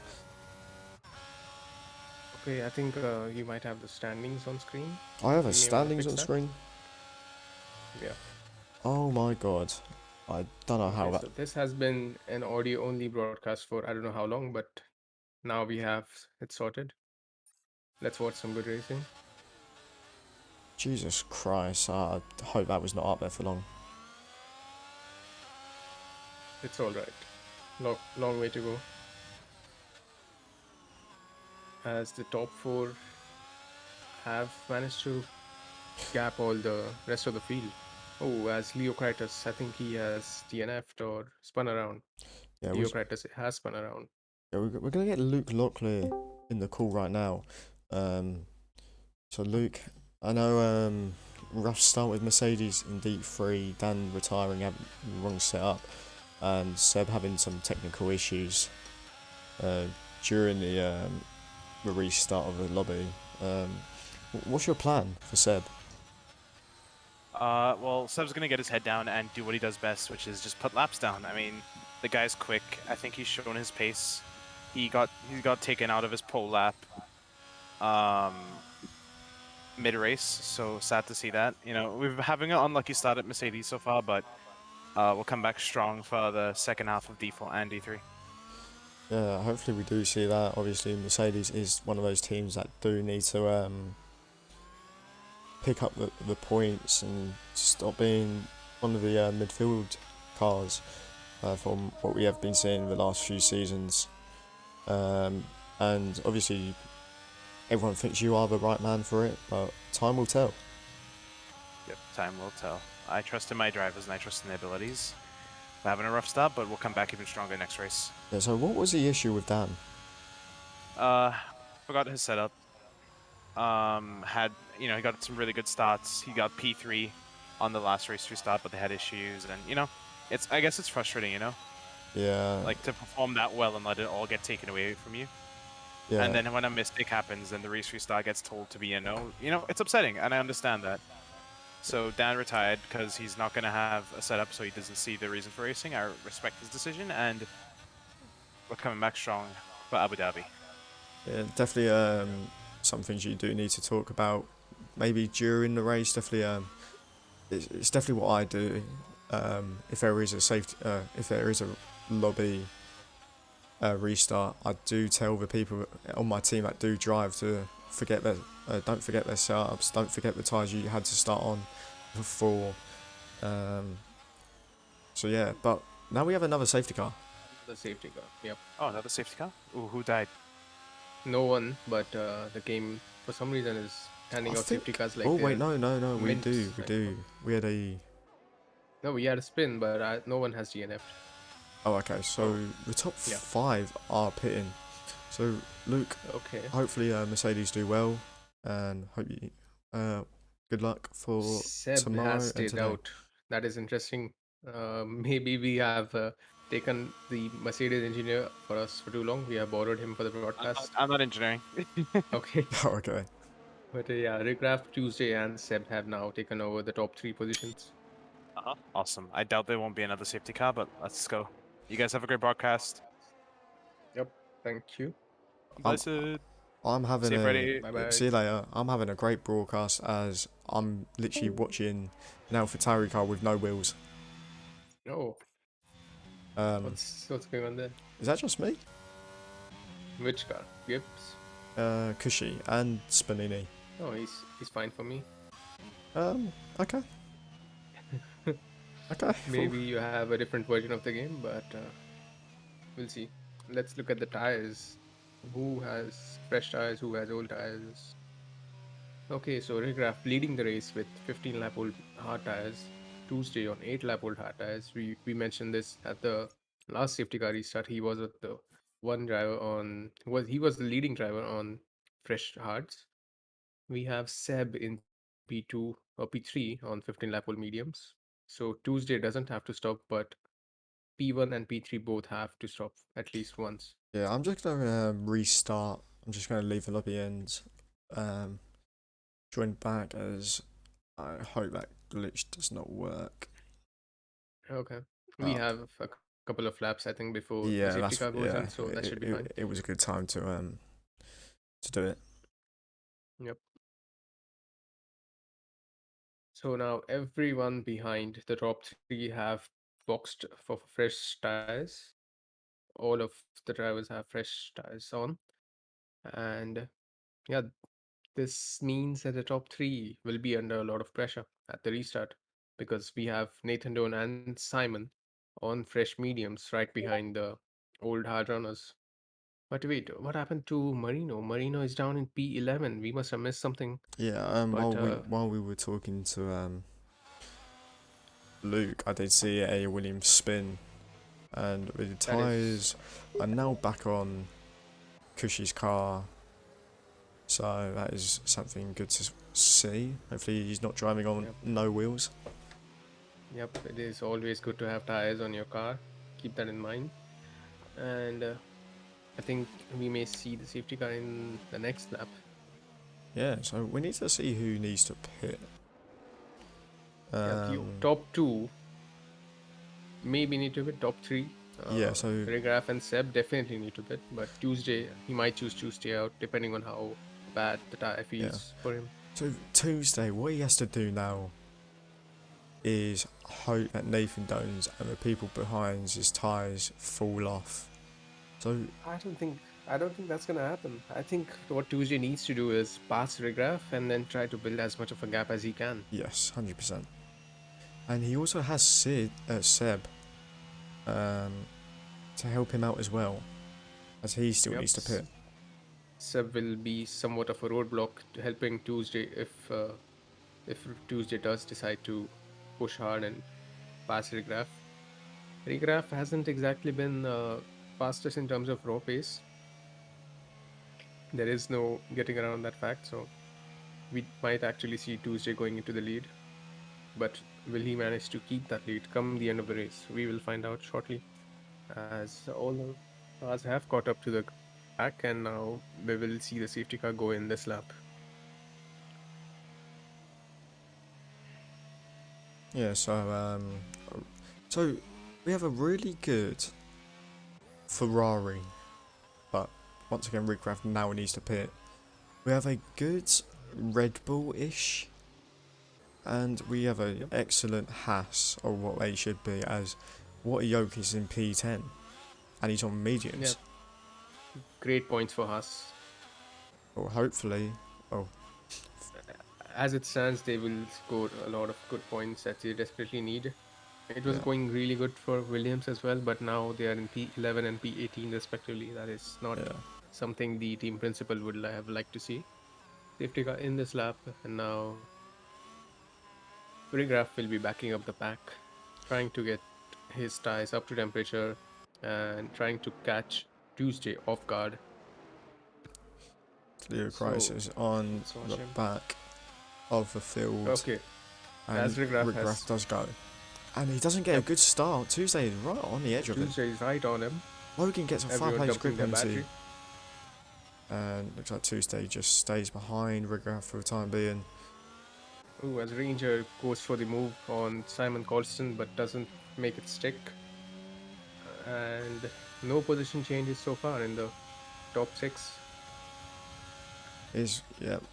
Okay, I think you might have the standings on screen. I have You a may wanna standings fix on that. screen. Yeah. Oh my god. I don't know how Okay, that. so this has been an audio-only broadcast for I don't know how long, but now we have it sorted. Let's watch some good racing. Jesus Christ. I hope that was not up there for long. It's all right. Long way to go. As the top 4 have managed to gap all the rest of the field. Oh, as Leocritus, I think he has DNF'd or spun around. Yeah, Leocritus has spun around. yeah, we're going to get Luke Locklear in the call right now. So Luke, I know rough start with Mercedes in D3, Dan retiring, having the wrong setup, and Seb having some technical issues during the restart of the lobby. What's your plan for Seb? Well, Seb's gonna get his head down and do what he does best, which is just put laps down. I mean, the guy's quick. I think he's shown his pace. He got taken out of his pole lap mid race, so sad to see that. You know, we're having an unlucky start at Mercedes so far, but we'll come back strong for the second half of D4 and D3. Yeah, hopefully we do see that. Obviously, Mercedes is one of those teams that do need to pick up the points and stop being one of the midfield cars from what we have been seeing the last few seasons. And obviously, everyone thinks you are the right man for it, but time will tell. Yep, time will tell. I trust in my drivers and I trust in their abilities. We're having a rough start, but we'll come back even stronger next race. Yeah, so what was the issue with Dan? Forgot his setup. He got some really good starts. He got P3 on the last race restart, but they had issues, and I guess it's frustrating, Yeah. like to perform that well and let it all get taken away from you. Yeah. And then when a mistake happens and the race restart gets told to be a no, it's upsetting, and I understand that. So Dan retired because he's not going to have a setup, so he doesn't see the reason for racing. I respect his decision, and we're coming back strong for Abu Dhabi. Yeah, definitely some things you do need to talk about. Maybe during the race, definitely it's definitely what I do. If there is a safety, if there is a lobby restart, I do tell the people on my team that do drive to forget their don't forget their setups, don't forget the tyres you had to start on before. So yeah, but now we have another safety car. The safety car. Yep. Oh, another safety car? Ooh, who died? No one, but the game for some reason is handing I out think- safety cars like. Oh they're wait, no, we mints, do. like- We had a. No, we had a spin, but no one has DNF'd. Oh, okay. So the top yeah. 5 are pitting. So Luke, Okay. hopefully Mercedes do well, and hope you good luck for Seb tomorrow has and stayed today. out. That is interesting. Maybe we have taken the Mercedes engineer for us for too long. We have borrowed him for the broadcast. I'm not engineering. Okay. Oh, okay. But yeah, Rigraft, Tuesday, and Seb have now taken over the top 3 positions. Awesome. I doubt there won't be another safety car, but let's go. You guys have a great broadcast. Yep. Thank you. I'm, Blessed. I'm having Safe a Friday. Bye-bye. see you later. I'm having a great broadcast as I'm literally watching an AlphaTauri car with no wheels. Oh, what's going on there? Is that just me? Which car? Gibbs? Cushy and Spanini. Oh, he's fine for me. Okay. Okay. Maybe you have a different version of the game, but we'll see. Let's look at the tires. Who has fresh tires? Who has old tires? Okay, so Rigraph leading the race with 15 lap old hard tires. Tuesday on 8 lap old hard tires. We mentioned this at the last safety car restart. He was the one driver on he was the leading driver on fresh hards. We have Seb in P2 or P3 on 15 lap old mediums. So Tuesday doesn't have to stop, but P1 and P3 both have to stop at least once. Yeah, I'm just gonna restart. I'm just gonna leave the lobby and join back as I hope that glitch does not work. Okay. We Oh. have a couple of laps, I think, before the Yeah, safety that's car goes yeah. in, so that should be fine. It was a good time to do it. Yep. So now everyone behind the top 3 have boxed for fresh tires. All of the drivers have fresh tires on. And yeah, this means that the top 3 will be under a lot of pressure at the restart because we have Nathan Doan and Simon on fresh mediums right behind the old hard runners. But wait, what happened to Marino? Marino is down in P11. We must have missed something. Yeah. But While we were talking to Luke, I did see a Williams spin, and the tyres are now back on Cushy's car. So that is something good to see. Hopefully he's not driving on no wheels. Yep, it is always good to have tires on your car. Keep that in mind. And I think we may see the safety car in the next lap. Yeah, so we need to see who needs to pit. Yeah, the top 2 maybe need to pit. Top 3. Yeah, so Rigraph and Seb definitely need to pit. But Tuesday, he might choose to stay out depending on how bad the tire feels for him. So Tuesday, what he has to do now is hope that Nathan Dones and the people behind his tyres fall off. So I don't think that's gonna happen. I think what Tuesday needs to do is pass Rigraph and then try to build as much of a gap as he can. yes, 100%. And he also has Seb to help him out as well, as he still needs to pit. Seb will be somewhat of a roadblock to helping Tuesday if Tuesday does decide to push hard and pass Rigraph. Rigraph hasn't exactly been fastest in terms of raw pace. There is no getting around that fact, so we might actually see Tuesday going into the lead. But will he manage to keep that lead come the end of the race? We will find out shortly, as all the cars have caught up to the back, and now we will see the safety car go in this lap. Yeah, so we have a really good Ferrari, but once again, Rick now needs to pit. We have a good Red Bull-ish, and we have an excellent Haas, or what they should be, as Yoke is in P10, and he's on mediums. Yeah. Great points for Haas. Or hopefully, as it stands, they will score a lot of good points that they desperately need. It was going really good for Williams as well, but now they are in P11 and P18 respectively. That is not something the team principal would have liked to see. Safety car in this lap, and now Rigraph will be backing up the pack. trying to get his tires up to temperature and trying to catch Tuesday off guard. Leo So, Christ is on let's watch the him. back of the field. Okay, And as Rigraff Rick has- Raff does go. And he doesn't get a good start. Tuesday is right on the edge of it. Tuesday is right on him. Logan gets a Everyone far-paced dumping grip their into. battery. And looks like Tuesday just stays behind Rigraff for the time being. Ooh, as Ranger goes for the move on Simon Colston but doesn't make it stick. And no position changes so far in the top 6.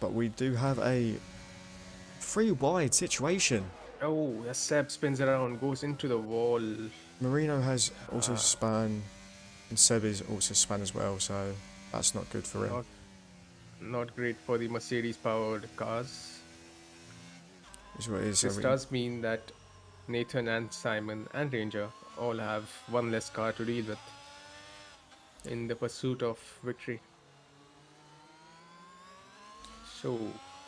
But we do have a 3 wide situation. Oh, as Seb spins around, goes into the wall. Marino has also spun, and Seb is also spun as well, so that's not good for him. Not great for the Mercedes powered cars. Is what it is. This does mean that Nathan and Simon and Ranger all have one less car to deal with in the pursuit of victory. So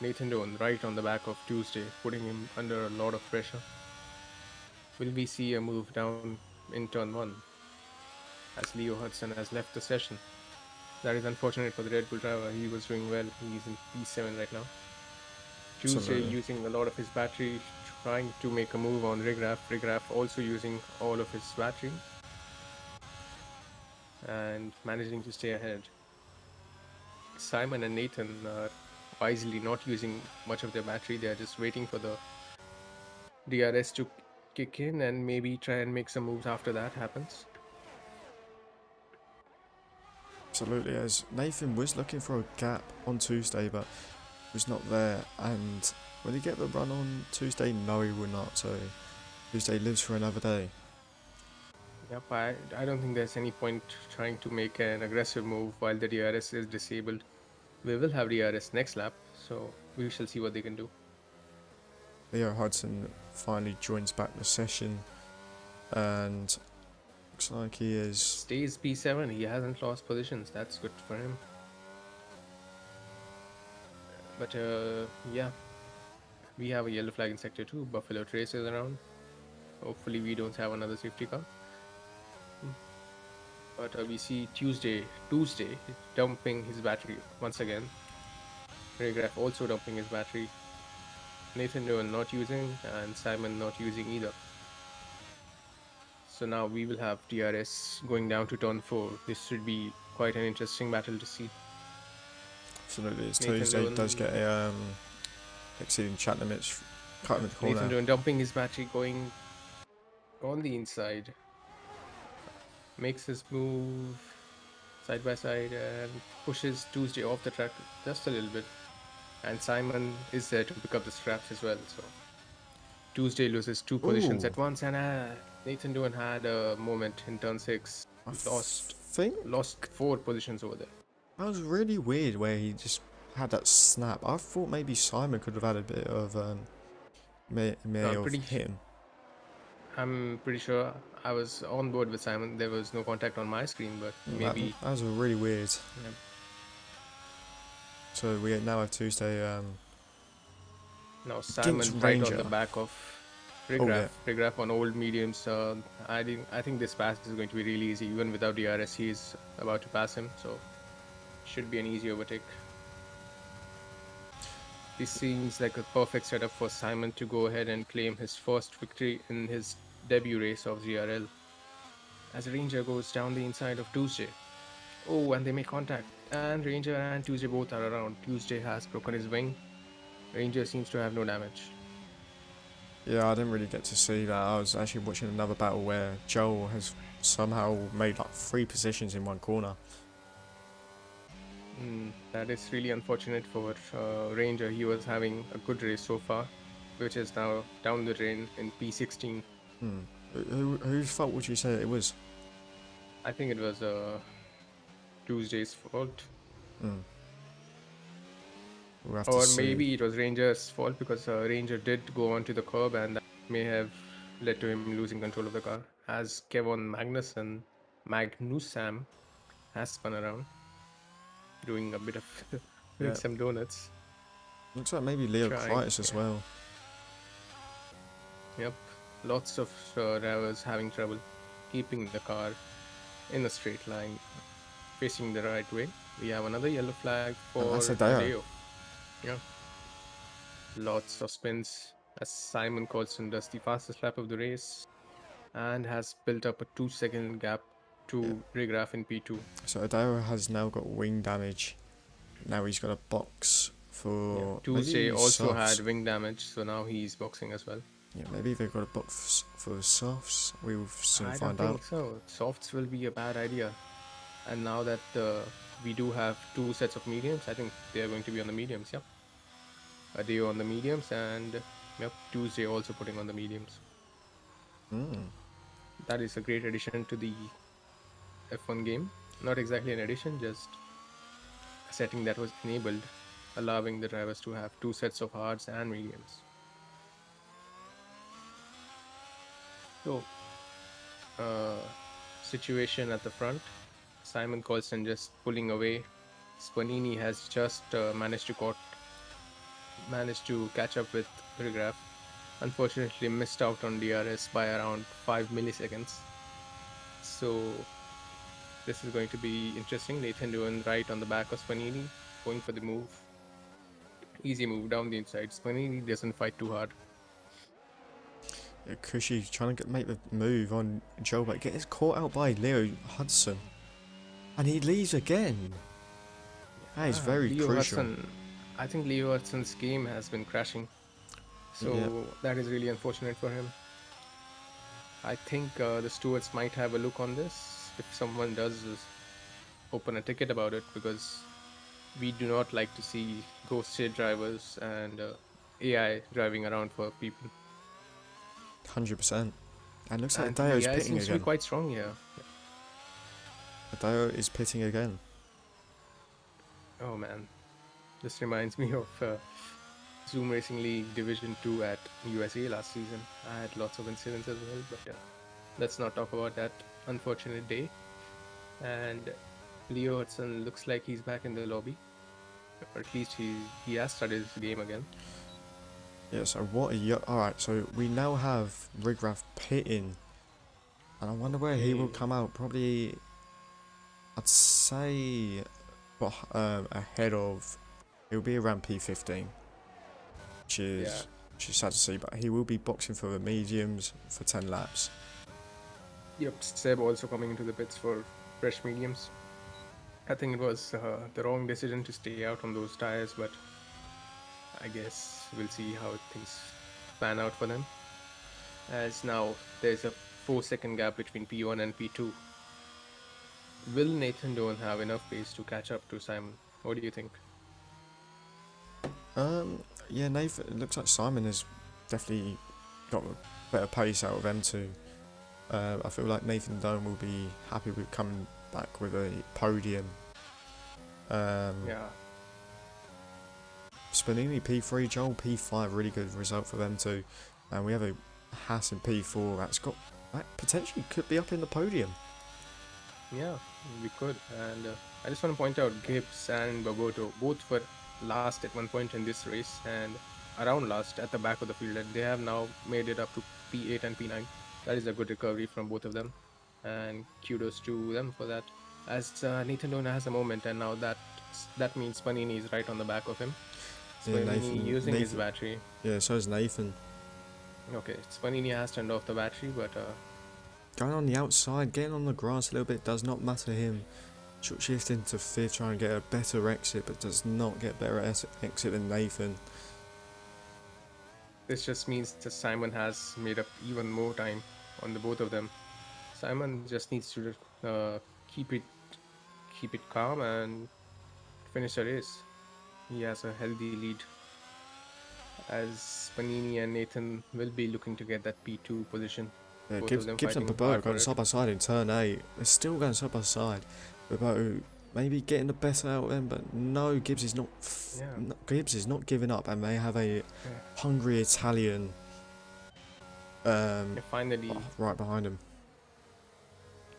Nathan Doan right on the back of Tuesday, putting him under a lot of pressure. Will we see a move down in turn 1 as Leo Hudson has left the session? That is unfortunate for the Red Bull driver. He was doing well. He's in P7 right now. Tuesday Absolutely. using a lot of his battery, trying to make a move on Rigraff. Rigraff also using all of his battery and managing to stay ahead. Simon and Nathan are wisely not using much of their battery. They are just waiting for the DRS to kick in and maybe try and make some moves after that happens. Absolutely, as Nathan was looking for a gap on Tuesday, but was not there. And will he get the run on Tuesday? No, he will not. So Tuesday lives for another day. Yep, I don't think there's any point trying to make an aggressive move while the DRS is disabled. We will have DRS next lap, so we shall see what they can do. Leo Hudson finally joins back the session, and looks like he is. Stays P7, he hasn't lost positions, that's good for him. But yeah, we have a yellow flag in sector 2, Buffalo Trace is around. Hopefully we don't have another safety car. But we see Tuesday dumping his battery once again. Rigraff also dumping his battery. Nathan Doan not using, and Simon not using either. So now we will have DRS going down to turn 4. This should be quite an interesting battle to see. Absolutely, it's Nathan Tuesday Doan- does get a exceeding chat limits, cut in the corner. Nathan Doan dumping his battery, going on the inside. Makes his move side by side and pushes Tuesday off the track just a little bit. And Simon is there to pick up the scraps as well. So Tuesday loses 2 positions Ooh. at once, and Nathan Doan had a moment in turn 6. I Lost think 4 positions over there. that was really weird where he just had that snap. I thought maybe Simon could have had a bit of may have pretty- hit him. I'm pretty sure I was on board with Simon. There was no contact on my screen, but maybe That was really weird. yeah. So we now have Tuesday. Now Simon right on Ranger. the back of Oh, Rigraff. Rigraff on old mediums. I think this pass is going to be really easy. Even without DRS, he's about to pass him, so should be an easy overtake. This seems like a perfect setup for Simon to go ahead and claim his first victory in his debut race of GRL. As Ranger goes down the inside of Tuesday. Oh, and they make contact. And Ranger and Tuesday both are around. Tuesday has broken his wing. Ranger seems to have no damage. Yeah, I didn't really get to see that. I was actually watching another battle where Joel has somehow made like 3 positions in one corner. That is really unfortunate for Ranger. He was having a good race so far, which is now down the drain in P16. Whose fault would you say it was? I think it was Tuesday's fault. We'll have to Or see. maybe it was Ranger's fault because Ranger did go onto the curb and that may have led to him losing control of the car. As Kevin Magnusam has spun around, doing a bit of Yeah. some donuts. Looks like maybe Leo Trying, Critus as yeah. well. Yep, lots of drivers having trouble keeping the car in a straight line, facing the right way. We have another yellow flag And for that's Adeo. Adeo. Yeah, lots of spins as Simon Colson does the fastest lap of the race and has built up a 2-second gap to Rigraph in P2. So Adeo has now got wing damage. Now he's got a box for Tuesday maybe also softs. had wing damage, so now he's boxing as well. Yeah, maybe they've got a box for softs. We will soon I don't find think out. so. Softs will be a bad idea. And now that we do have 2 sets of mediums, I think they're going to be on the mediums, yep. Adeo on the mediums and yep, Tuesday also putting on the mediums. Mm. That is a great addition to the F1 game. Not exactly an addition, just a setting that was enabled, allowing the drivers to have 2 sets of hards and mediums. So, situation at the front. Simon Colson just pulling away. Spanini has just managed to catch up with Rigraph. Unfortunately, missed out on DRS by around 5 milliseconds. So this is going to be interesting. Nathan Doohan right on the back of Spanini, going for the move. Easy move down the inside. Spanini doesn't fight too hard. Yeah, Cushy trying to make the move on Joe, but gets caught out by Leo Hudson. And he leaves again. That is very Leo crucial. Hudson, I think Leo Hudson's game has been crashing. So Yeah. that is really unfortunate for him. I think the stewards might have a look on this if someone does open a ticket about it, because we do not like to see ghosted drivers and AI driving around for people. 100%. And looks like And Adeo is AI pitting seems to be again. quite strong here. Adeo is pitting again. Oh man, this reminds me of Zoom Racing League Division 2 at USA last season. I had lots of incidents as well, but let's not talk about that unfortunate day. And Leo Hudson looks like he's back in the lobby, or at least he has started his game again. Yeah, so what are you... Alright, so we now have Rigraph pitting. And I wonder where he will Okay. come out. Probably... I'd say... ahead of... He'll be around P15. Which is sad to see, but he will be boxing for the mediums for 10 laps. Yep, Seb also coming into the pits for fresh mediums. I think it was the wrong decision to stay out on those tires, but I guess we'll see how things pan out for them. As now there's a 4-second gap between P1 and P2. Will Nathan Doohan have enough pace to catch up to Simon? What do you think? Yeah, Nathan, it looks like Simon has definitely got a better pace out of M2. I feel like Nathan Doohan will be happy with coming back with a podium. Yeah, Spanini P3, Joel P5, really good result for them too. And we have a Haas in P4 that potentially could be up in the podium. yeah, we could. And I just want to point out Gibbs and Baboto both were last at one point in this race and around last at the back of the field, and they have now made it up to P8 and P9. That is a good recovery from both of them, and kudos to them for that. As Nathan Doohan has a moment, and now that means Panini is right on the back of him. Yeah, Spanini using his battery. Yeah, so is Nathan. Okay, Spanini has turned off the battery, but Going on the outside, getting on the grass a little bit does not matter him. Shifting to fifth, trying to get a better exit, but does not get better exit than Nathan. this just means that Simon has made up even more time on the both of them. Simon just needs to keep it calm and finish the race. He has a healthy lead, as Panini and Nathan will be looking to get that P2 position. Yeah, Both Gibbs, of them Gibbs and fighting Baboto hard for going it. side by side in turn 8. They're still going side by side. Baboto maybe getting the better out of them, but no, Gibbs is not. Gibbs is not giving up, and they have a hungry Italian Finally, right behind him.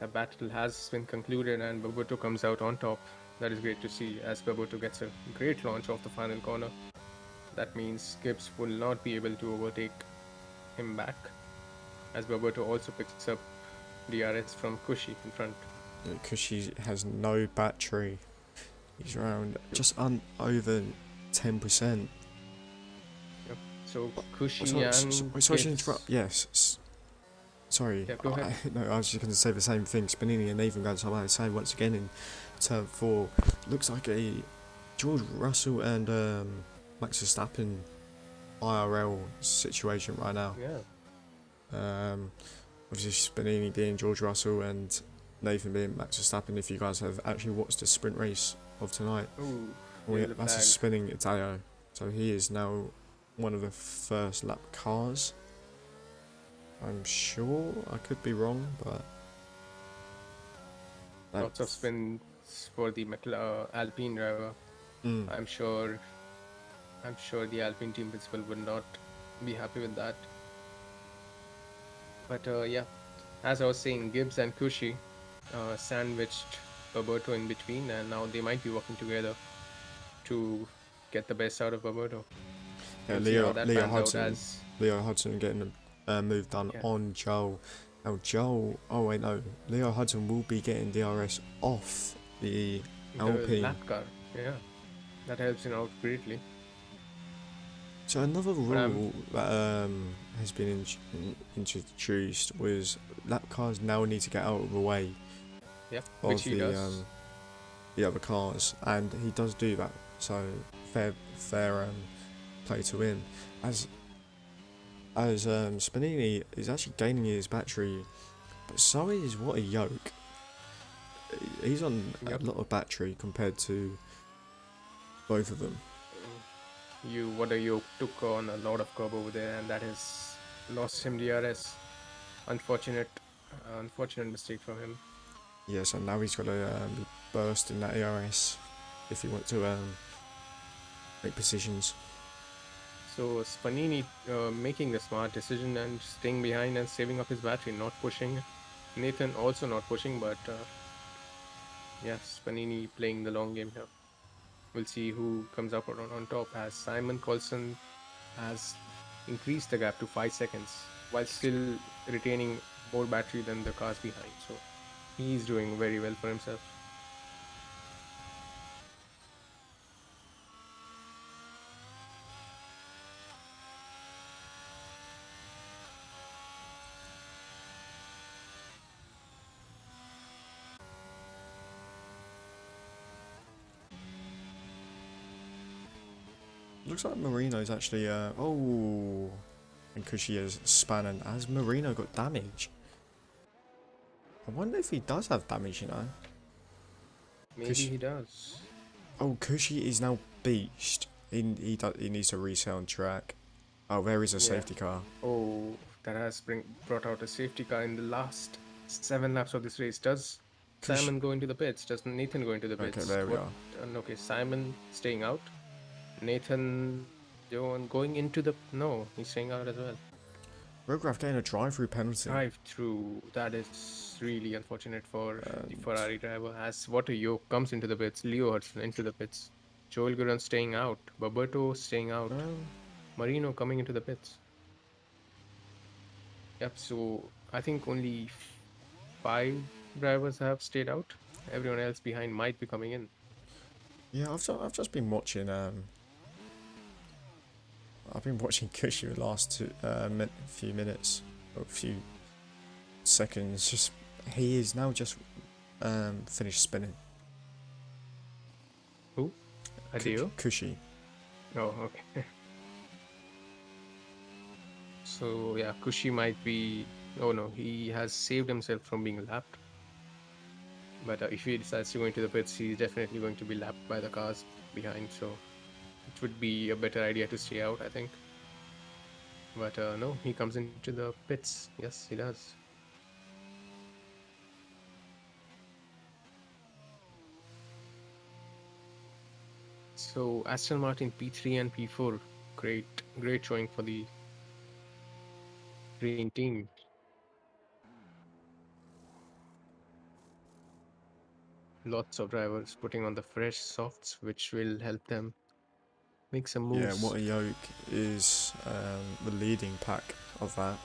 the battle has been concluded and Baboto comes out on top. That is great to see, as Baboto gets a great launch off the final corner. That means Gibbs will not be able to overtake him back. as Baberto also picks up DRS from Kushi in front. Because she has no battery. He's around just over 10%. So Oh, Kushi sorry, and sorry to Gibbs- interrupt. Yes. Sorry. Yeah, go ahead. No, I was just going to say the same thing. Spanini and Nathan going side by side once again in turn 4. Looks like a George Russell and Max Verstappen IRL situation right now. Yeah. Obviously Spanini being George Russell and Nathan being Max Verstappen. If you guys have actually watched the sprint race of tonight, Ooh. well, yellow that's a flag. spinning Italia. So he is now one of the first lap cars. I'm sure, I could be wrong, but Lots of spins for the Alpine driver. Mm. I'm sure the Alpine team principal would not be happy with that. But yeah, as I was saying, Gibbs and Kushi sandwiched Baberto in between, and now they might be working together to get the best out of Baberto. Yeah, We'll see how that Leo pans out Hudson, as Leo Hudson getting a move done Yeah. on Joel. Now Joel, oh wait no, Leo Hudson will be getting DRS off the the Alpine. lap car. Yeah, that helps him out greatly. So another But rule that has been introduced was lap cars now need to get out of the way Yeah, of which he does. the other cars, and he does do that. So fair play to him. As Spanini is actually gaining his battery, but so is What a Yoke. He's on Yep. a lot of battery compared to both of them. What a yoke took on a lot of curb over there, and that has lost him DRS. Unfortunate mistake from him. Yeah, so now he's got to be bursting that ARS if he wants to make positions. So Spanini making the smart decision and staying behind and saving up his battery, not pushing. Nathan also not pushing, but yes, Spanini playing the long game here. We'll see who comes up on top, as Simon Colson has increased the gap to 5 seconds while still retaining more battery than the cars behind. So he's doing very well for himself. Looks like Marino's actually and Kushi is spanning as Marino got damage. I wonder if he does have damage, you know. Maybe he does. Oh, Kushi is now beached. He needs to reset on track. Oh, there is a Yeah. safety car. Oh, that has brought out a safety car in the last 7 laps of this race. Does Kush- Simon go into the pits? Does Nathan go into the pits? Okay, there we are. Okay, Simon staying out. Nathan going into the... No, he's staying out as well. Rograf getting a drive-through penalty. Drive through. That is really unfortunate for the Ferrari driver. As What a Yoke comes into the pits. Leo Hudson into the pits. Joel Guran staying out. Baberto staying out. Marino coming into the pits. Yep, so I think only 5 drivers have stayed out. Everyone else behind might be coming in. Yeah, I've just been watching I've been watching Kushi the last few minutes or few seconds. Just he is now just finished spinning. Who? Adeo? Kushi. Oh, okay. So yeah, Kushi might be... Oh no, he has saved himself from being lapped. But if he decides to go into the pits, he's definitely going to be lapped by the cars behind. So it would be a better idea to stay out, I think. But no, he comes into the pits. Yes, he does. So Aston Martin P3 and P4, great showing for the green team. Lots of drivers putting on the fresh softs, which will help them make some moves. Yeah, What a Yoke is the leading pack of that.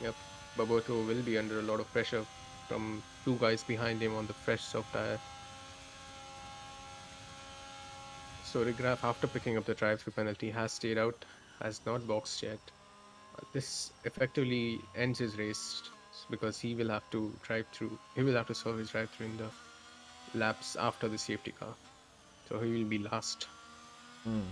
Yep, Baboto will be under a lot of pressure from two guys behind him on the fresh soft tire. So Rigraph, after picking up the drive-through penalty, has stayed out, has not boxed yet. This effectively ends his race because he will have to drive through. He will have to serve his drive-through in the laps after the safety car. So he will be last. Mm.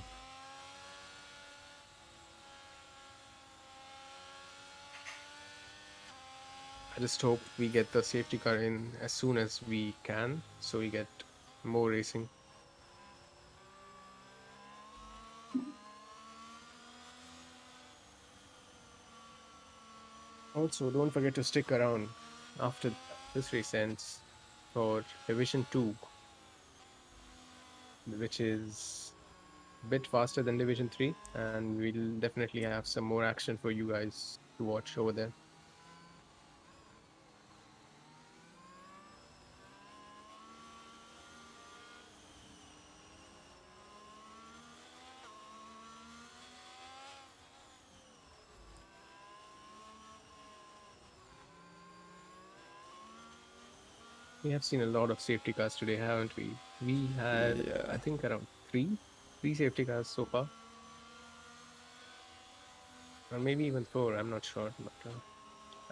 I just hope we get the safety car in as soon as we can, so we get more racing. Also, don't forget to stick around after this race ends for Division 2, which is a bit faster than Division 3, and we'll definitely have some more action for you guys to watch over there. We have seen a lot of safety cars today, haven't we? We had, Yeah. I think, around three safety cars so far, or maybe even four. I'm not sure, but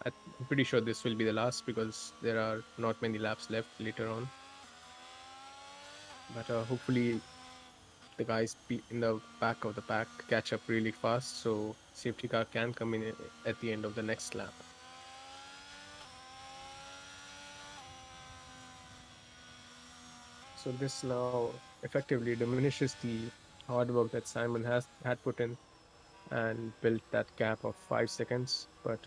I'm pretty sure this will be the last because there are not many laps left later on. But hopefully, the guys in the back of the pack catch up really fast, so safety car can come in at the end of the next lap. So this now effectively diminishes the hard work that Simon has had put in and built that gap of 5 seconds. But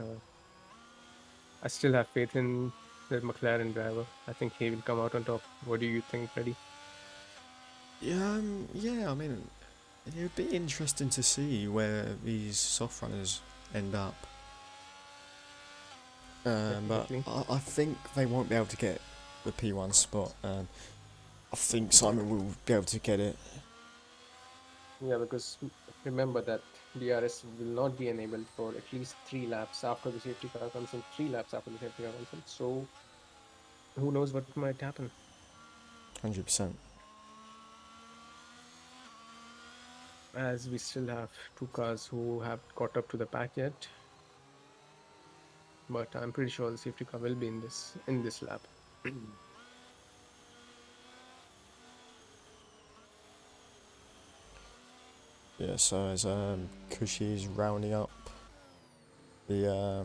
I still have faith in the McLaren driver. I think he will come out on top. What do you think, Freddie? Yeah, I mean, it would be interesting to see where these soft runners end up. But Definitely. I think they won't be able to get the P1 spot. I think Simon will be able to get it. Yeah, because remember that DRS will not be enabled for at least 3 laps after the safety car comes in, 3 laps after the safety car comes in. So who knows what might happen? 100%. As we still have 2 cars who have caught up to the pack yet. But I'm pretty sure the safety car will be in this lap. Yeah, so as Cushy is rounding up the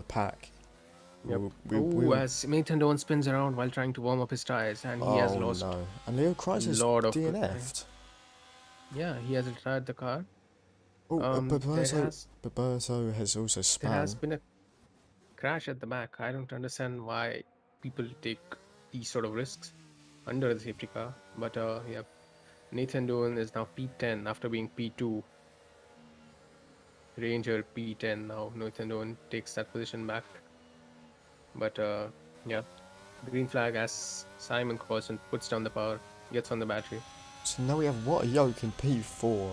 pack. Yep. We'll As Nathan Doan spins around while trying to warm up his tires, and he has lost no. And Leo Kreiser's lot of good time. DNF'd. Yeah, he has retired the car. Oh, There Roberto has also has spun. been a crash at the back. I don't understand why people take these sort of risks under the safety car. But yeah, Nathan Doan is now P10 after being P2. Ranger P10 now. Nathan Doan takes that position back. But yeah, green flag as Simon Carlson puts down the power, gets on the battery. So now we have What a Yoke in P4.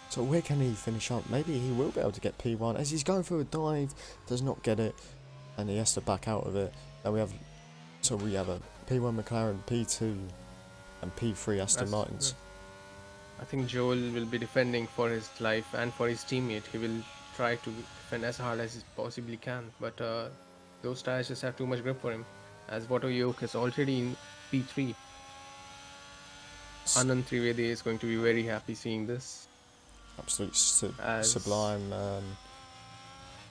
So where can he finish up? Maybe he will be able to get P1 as he's going for a dive, does not get it, and he has to back out of it. Now we have a P1 McLaren, P2, and P3 Aston Martins. I think Joel will be defending for his life and for his teammate. He will try to defend as hard as he possibly can, but those tires just have too much grip for him. As What a Yoke is already in P3. Anand Trivedi is going to be very happy seeing this. Absolute sublime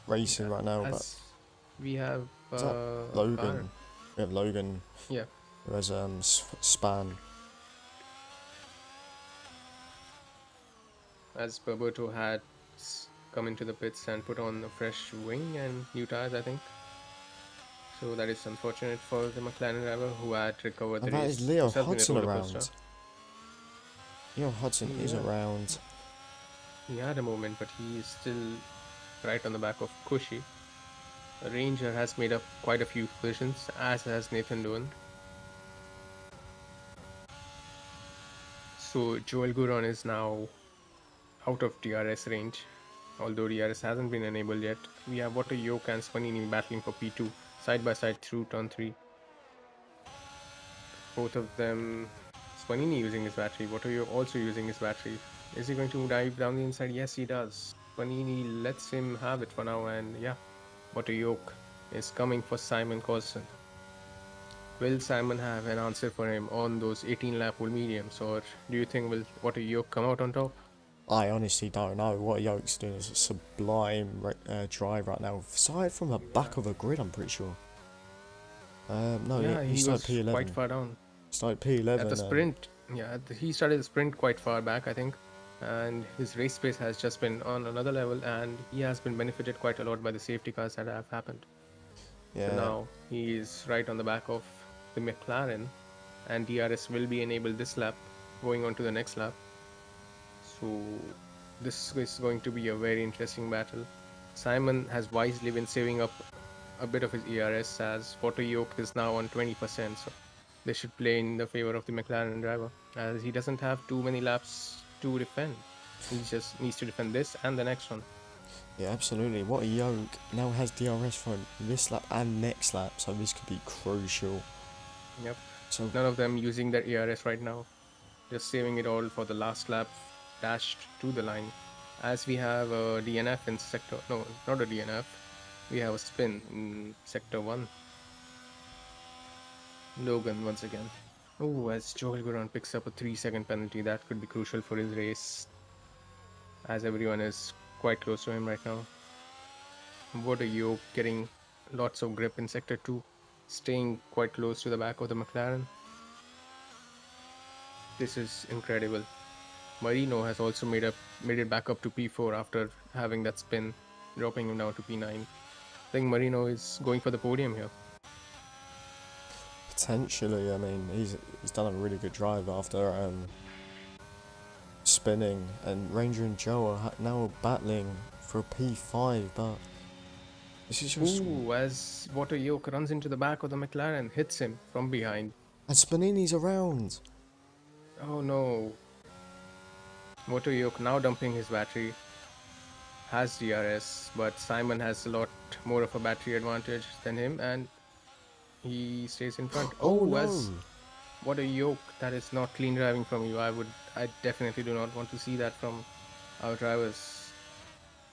racing right now. But we have Logan. Karen. We have Logan. Yeah. Who has span. As Roberto had come into the pits and put on a fresh wing and new tires, I think. So that is unfortunate for the McLaren driver who had recovered the And that race. is Leo Hudson around. Leo Hudson is Yeah. around. He had a moment, but he is still right on the back of Cushy. Ranger has made up quite a few positions, as has Nathan Doan. So Joel Guron is now out of DRS range. although DRS hasn't been enabled yet. We have Water Yoke and Spanini battling for P2 side by side through turn 3. Both of them, Spanini using his battery, Water Yoke also using his battery. Is he going to dive down the inside? Yes, he does. Spanini lets him have it for now, and yeah, Water Yoke is coming for Simon Cosson. Will Simon have an answer for him on those 18 lap full mediums, or do you think will Water Yoke come out on top? I honestly don't know. What Yoke's doing is a sublime drive right now. Aside from the back of a grid, I'm pretty sure. No, Yeah, he he started was P11. quite far down. Started P11. At the sprint, he started the sprint quite far back, I think, and his race pace has just been on another level, and he has been benefited quite a lot by the safety cars that have happened. Yeah. So now he is right on the back of the McLaren, and DRS will be enabled this lap, going on to the next lap. So this is going to be a very interesting battle. Simon has wisely been saving up a bit of his ERS, as Water Yoke is now on 20%, so they should play in the favor of the McLaren driver, as he doesn't have too many laps to defend. He just needs to defend this and the next one. Yeah, absolutely. What a Yoke now has DRS for this lap and next lap, so this could be crucial. Yep. So None of them using their ERS right now, just saving it all for the last lap dashed to the line. As we have a DNF in sector, no, not a DNF, we have a spin in sector 1. Logan once again. Oh, as Joel Guran picks up a 3-second penalty, that could be crucial for his race, as everyone is quite close to him right now. Water Yoke getting lots of grip in sector 2, staying quite close to the back of the McLaren. This is incredible. Marino has also made it back up to P4 after having that spin, dropping him down to P9. I think Marino is going for the podium here. potentially, I mean, he's done a really good drive after spinning, and Ranger and Joe are now battling for a P5, but this is just... Ooh, as Water Yoke runs into the back of the McLaren, hits him from behind. And Spanini's around. Oh no. Water Yoke now dumping his battery. Has DRS, but Simon has a lot more of a battery advantage than him, and he stays in front. Oh no. As What a Yoke. That is not clean driving from you. I definitely do not want to see that from our drivers.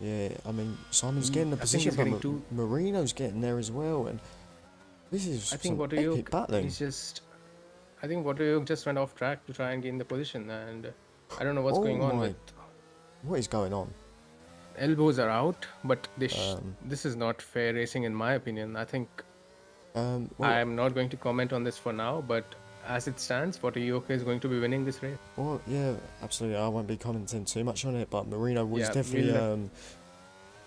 Yeah, I mean, Simon's He- getting the I think position, he's but getting too- Marino's getting there as well, and this is I think some Water epic Yoke battling. is just. I think Water Yoke just went off track to try and gain the position, and I don't know what's Oh going on my- with. What is going on? Elbows are out, but Um, this is not fair racing in my opinion. I think Well, I am not going to comment on this for now, but as it stands, Water Yoke is going to be winning this race. well, yeah, absolutely. I won't be commenting too much on it, but Marino was Yeah, definitely we'll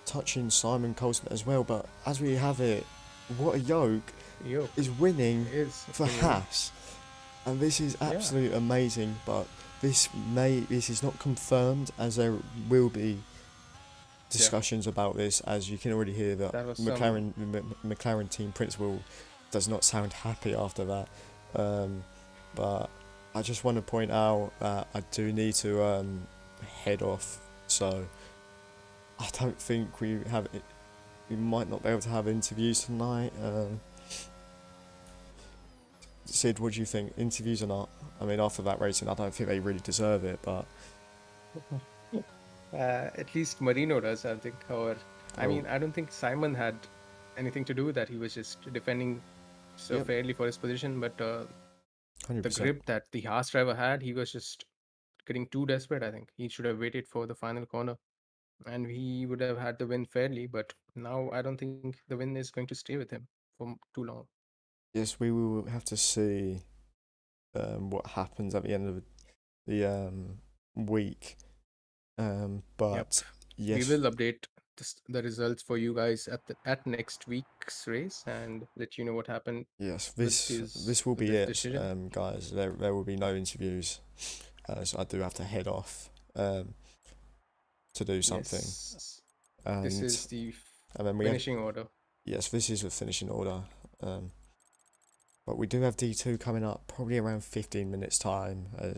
touching Simon Colson as well. But as we have it, What a Yoke Yoke is winning is for winning. Haas, and this is absolutely amazing. But this is not confirmed, as there will be discussions about this, as you can already hear that That was McLaren team principal does not sound happy after that. But I just want to point out that I do need to head off, so I don't think we might not be able to have interviews tonight. Sid, what do you think? Interviews or not? I mean, after that racing, I don't think they really deserve it, but At least Marino does, I think. Or, I Oh. mean, I don't think Simon had anything to do with that. He was just defending so Yep. fairly for his position. But the 100%. grip that the Haas driver had, he was just getting too desperate. I think he should have waited for the final corner, and he would have had the win fairly. But now I don't think the win is going to stay with him for too long. Yes, we will have to see what happens at the end of the week. But yes, We will update the results for you guys at next week's race and let you know what happened. yes, with this will be this it, decision. guys. There will be no interviews, so I do have to head off to do something. Yes, And this is the and then we have, finishing order. yes, this is the finishing order. But we do have D2 coming up probably around 15 minutes time, as